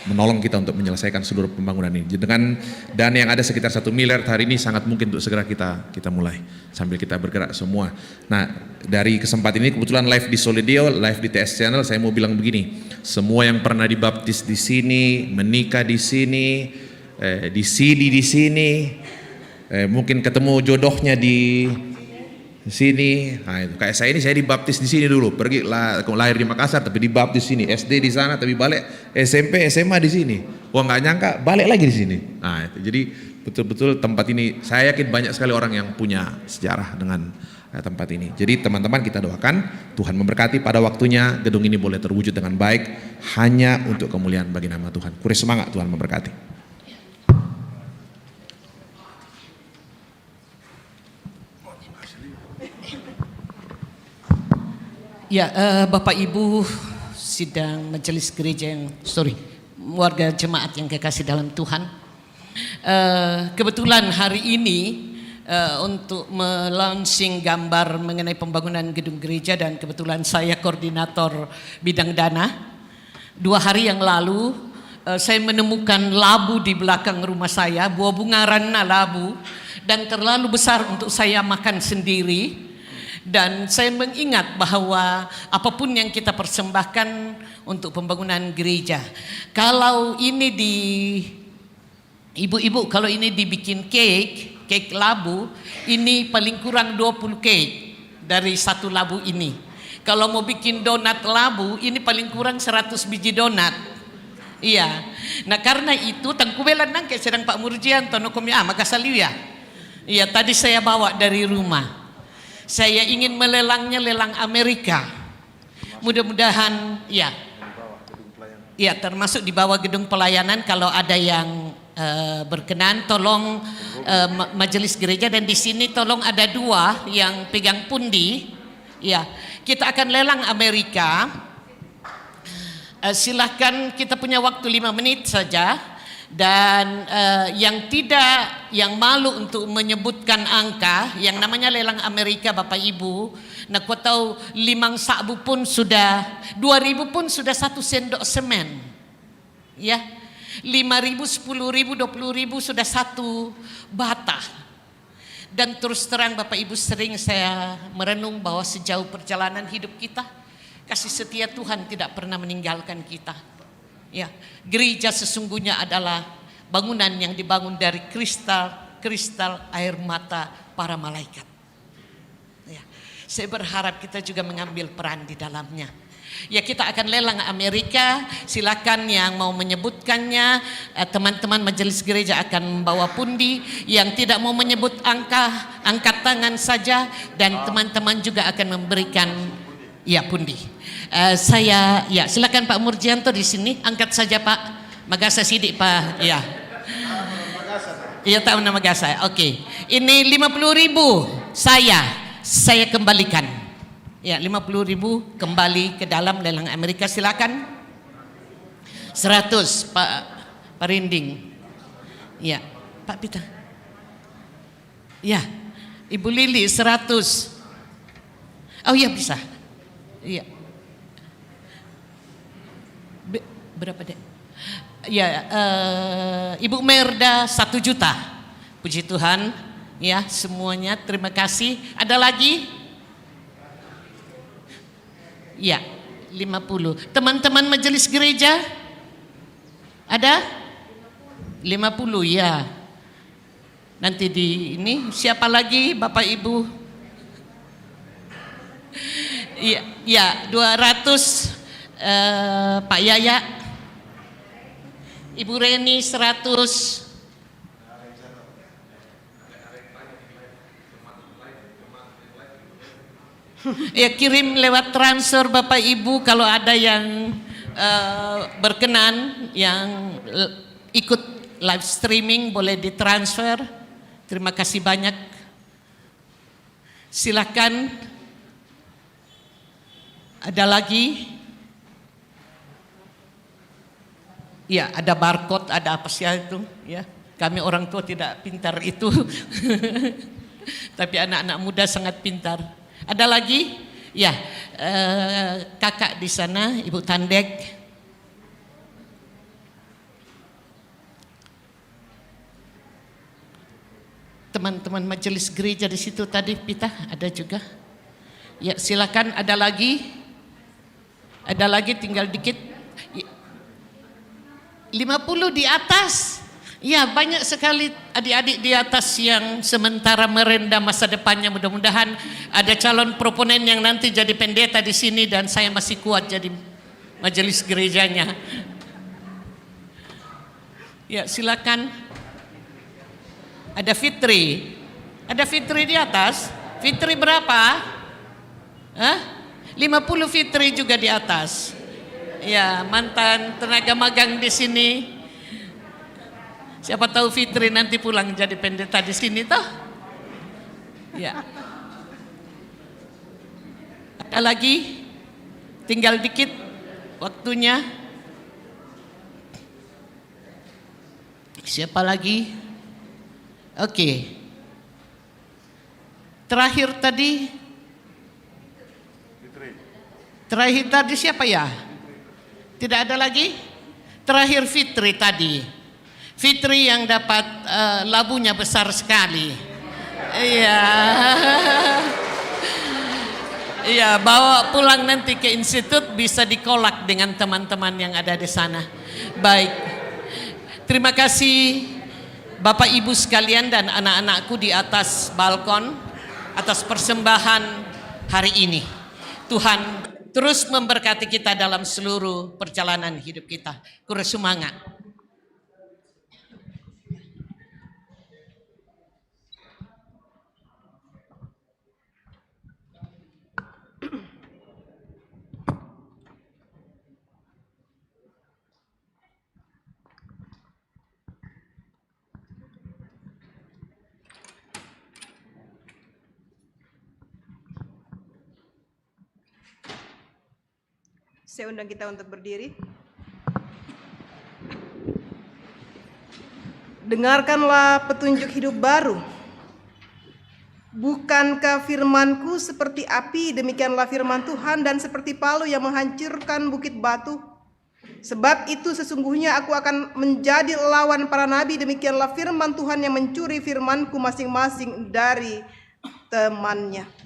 menolong kita untuk menyelesaikan seluruh pembangunan ini. Dengan dana yang ada sekitar 1 miliar hari ini sangat mungkin untuk segera kita mulai sambil kita bergerak semua. Nah, dari kesempatan ini kebetulan live di Solideo, live di TS Channel, saya mau bilang begini, semua yang pernah dibaptis di sini, menikah di sini, di sini, mungkin ketemu jodohnya di sini. Nah, itu kayak saya ini, saya dibaptis di sini dulu, pergi lahir di Makassar tapi dibaptis di sini, SD di sana tapi balik SMP SMA di sini. Wah, nggak nyangka balik lagi di sini. Nah, itu. Jadi betul-betul tempat ini, saya yakin banyak sekali orang yang punya sejarah dengan tempat ini. Jadi teman-teman, kita doakan Tuhan memberkati pada waktunya gedung ini boleh terwujud dengan baik hanya untuk kemuliaan bagi nama Tuhan. Kure semangat, Tuhan memberkati. Ya, Bapak Ibu sidang majelis gereja warga jemaat yang kekasih dalam Tuhan. Kebetulan hari ini untuk melaunching gambar mengenai pembangunan gedung gereja, dan kebetulan saya koordinator bidang dana. 2 hari yang lalu saya menemukan labu di belakang rumah saya, buah bunga rana labu, dan terlalu besar untuk saya makan sendiri. Dan saya mengingat bahwa apapun yang kita persembahkan untuk pembangunan gereja, kalau ini ibu-ibu, kalau ini dibikin cake labu, ini paling kurang 20 cake dari satu labu ini. Kalau mau bikin donat labu, ini paling kurang 100 biji donat. Iya. Nah, karena itu tangkubelan nangke sedang Pak Murjianto nokomya makasaliu ya. Iya, tadi saya bawa dari rumah. Saya ingin melelangnya, lelang Amerika. Mudah-mudahan ya. Ya, termasuk di bawah gedung pelayanan. Kalau ada yang berkenan, tolong majelis gereja, dan di sini tolong ada 2 yang pegang pundi. Ya, kita akan lelang Amerika. Silahkan, kita punya waktu 5 menit saja. Dan yang malu untuk menyebutkan angka, yang namanya lelang Amerika Bapak Ibu, nah kau tahu 5 sabu pun sudah 2.000 pun sudah 1 sendok semen, ya, 5.000, 10.000, 20.000 sudah 1 bata. Dan terus terang Bapak Ibu, sering saya merenung bahwa sejauh perjalanan hidup kita, kasih setia Tuhan tidak pernah meninggalkan kita. Ya, gereja sesungguhnya adalah bangunan yang dibangun dari kristal air mata para malaikat. Ya, saya berharap kita juga mengambil peran di dalamnya. Ya, kita akan lelang Amerika. Silakan yang mau menyebutkannya, teman-teman majelis gereja akan membawa pundi. Yang tidak mau menyebut angka, angkat tangan saja, dan teman-teman juga akan memberikan pundi. Saya silakan Pak Murjianto di sini, angkat saja Pak. Magasa sidik Pak. Ya. Iya, tahu nama Magasa. Oke. Ini 50.000 saya kembalikan. Ya, 50.000 kembali ke dalam lelang Amerika. Silakan. 100 Pak Rinding. Ya, Pak Pita. Ya, Ibu Lili 100. Oh iya, bisa. Iya. Berapa dek? Ya, Ibu Merda 1 juta. Puji Tuhan, ya, semuanya terima kasih. Ada lagi? Ya, 50. Teman-teman majelis gereja? Ada? 50 ya. Nanti di ini siapa lagi Bapak Ibu? Ya, 200 Pak Yaya. Ibu Reni 100. Ya, kirim lewat transfer Bapak Ibu kalau ada yang berkenan, yang ikut live streaming boleh ditransfer. Terima kasih banyak. Silakan. Ada lagi? Ya, ada barcode, ada apa sih itu, ya. Kami orang tua tidak pintar itu. Tapi anak-anak muda sangat pintar. Ada lagi? Ya, kakak di sana, Ibu Tandek. Teman-teman majelis gereja di situ tadi, Pita, ada juga. Ya, silakan, ada lagi? Ada lagi, tinggal dikit. 50 di atas. Ya, banyak sekali adik-adik di atas yang sementara merendah masa depannya. Mudah-mudahan ada calon proponen yang nanti jadi pendeta di sini dan saya masih kuat jadi majelis gerejanya. Ya, silakan. Ada Fitri. Ada Fitri di atas. Fitri berapa? 50 Fitri juga di atas. Ya, mantan tenaga magang di sini. Siapa tahu Fitri nanti pulang jadi pendeta di sini toh? Ya. Ada lagi? Tinggal dikit waktunya. Siapa lagi? Oke. Terakhir tadi siapa ya? Tidak ada lagi? Terakhir Fitri tadi. Fitri yang dapat labunya besar sekali. Iya. Iya, bawa pulang nanti ke institut bisa dikolak dengan teman-teman yang ada di sana. Baik. Terima kasih Bapak Ibu sekalian dan anak-anakku di atas balkon atas persembahan hari ini. Tuhan terus memberkati kita dalam seluruh perjalanan hidup kita. Kurang semangat. Saya undang kita untuk berdiri. Dengarkanlah petunjuk hidup baru. Bukankah firmanku seperti api, demikianlah firman Tuhan, dan seperti palu yang menghancurkan bukit batu. Sebab itu sesungguhnya aku akan menjadi lawan para nabi, demikianlah firman Tuhan yang mencuri firmanku masing-masing dari temannya.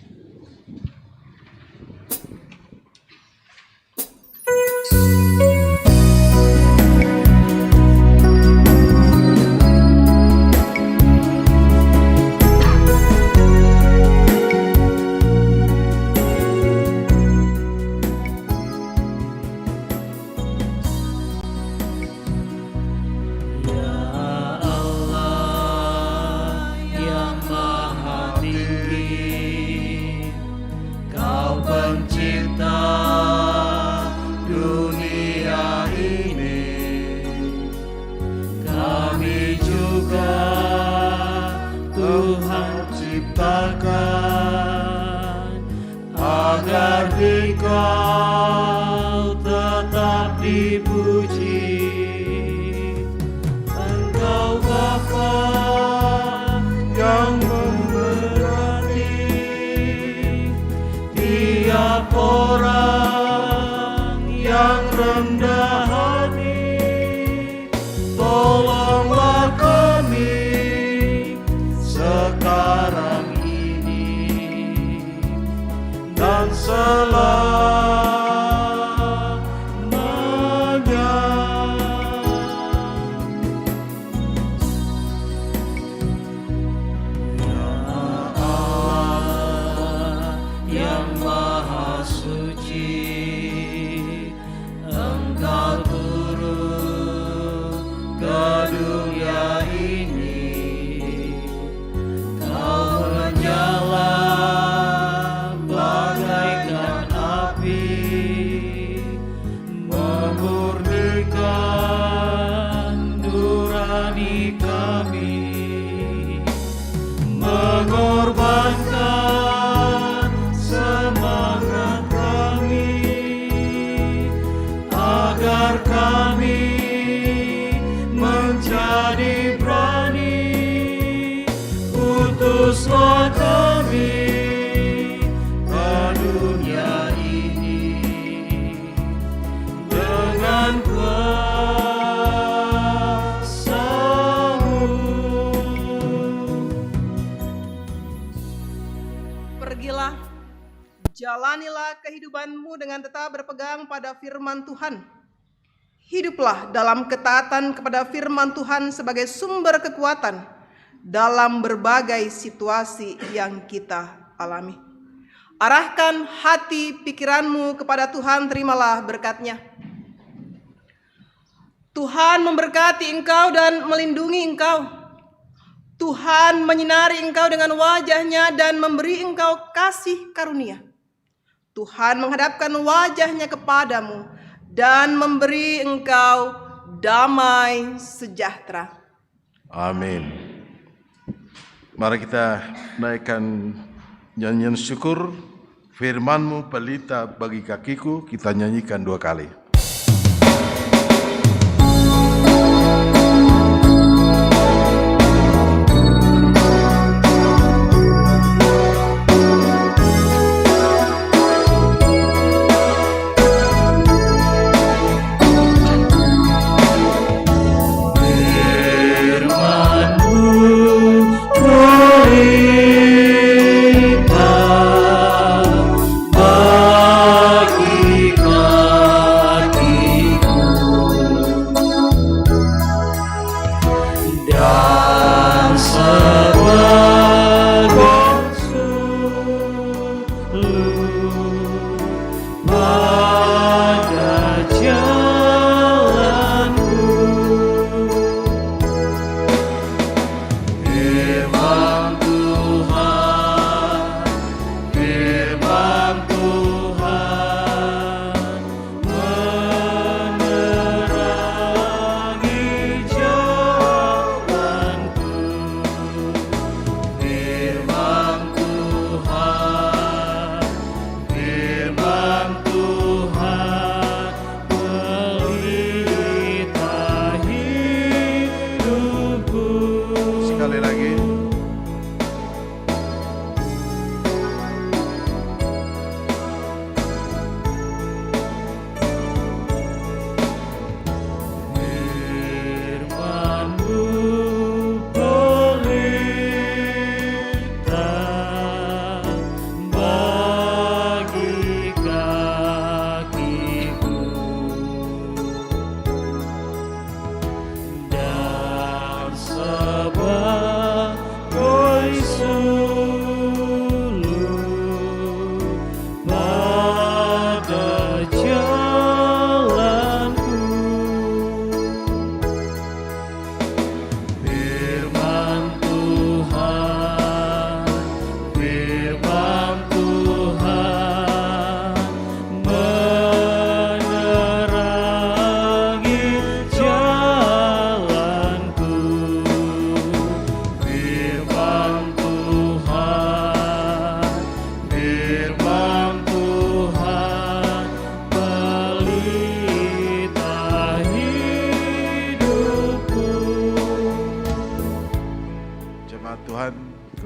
Agar Engkau tetap dipuji. Engkau Bapa yang memberkati tiap orang yang rendah hati. Tolonglah kami sekarang dan selamanya. Ya Allah yang Maha Suci, Engkau turun ke dunia ini. Kau menyala memurnikan nurani kami, mengorbankan semangat kami, agar kami menjadi berani. Utuslah kami ke dunia ini dengan kuasa-Mu. Pergilah, jalanilah kehidupanmu dengan tetap berpegang pada firman Tuhan. Hiduplah dalam ketaatan kepada firman Tuhan sebagai sumber kekuatan dalam berbagai situasi yang kita alami. Arahkan hati pikiranmu kepada Tuhan, terimalah berkat-Nya. Tuhan memberkati engkau dan melindungi engkau. Tuhan menyinari engkau dengan wajah-Nya dan memberi engkau kasih karunia. Tuhan menghadapkan wajah-Nya kepadamu dan memberi engkau damai sejahtera. Amin. Mari kita naikkan nyanyian syukur. Firman-Mu pelita bagi kakiku, kita nyanyikan 2 kali.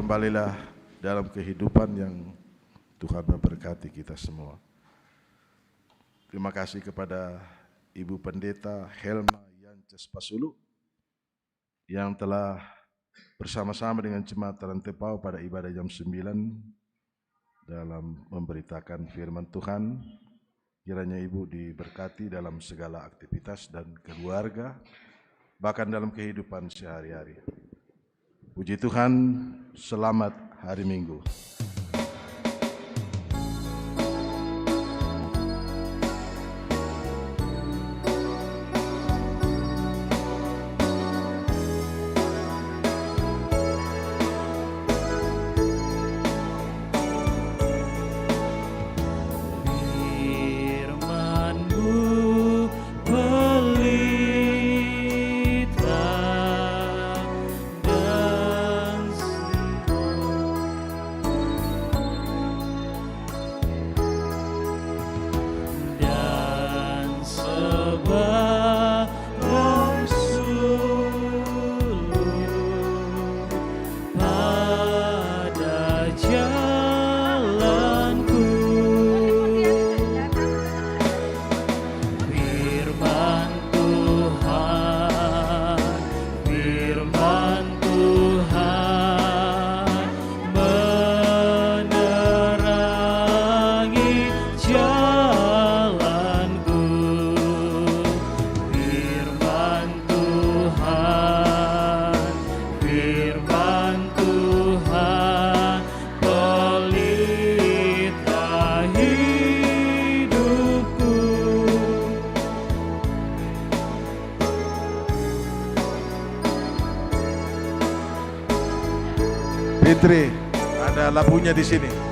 Kembalilah dalam kehidupan yang Tuhan memberkati kita semua. Terima kasih kepada Ibu Pendeta Helma Yances Pasulu yang telah bersama-sama dengan Jemaat Rantepao pada ibadah jam 9 dalam memberitakan firman Tuhan. Kiranya Ibu diberkati dalam segala aktivitas dan keluarga, bahkan dalam kehidupan sehari-hari. Puji Tuhan, selamat hari Minggu. Fitri, ada labunya di sini.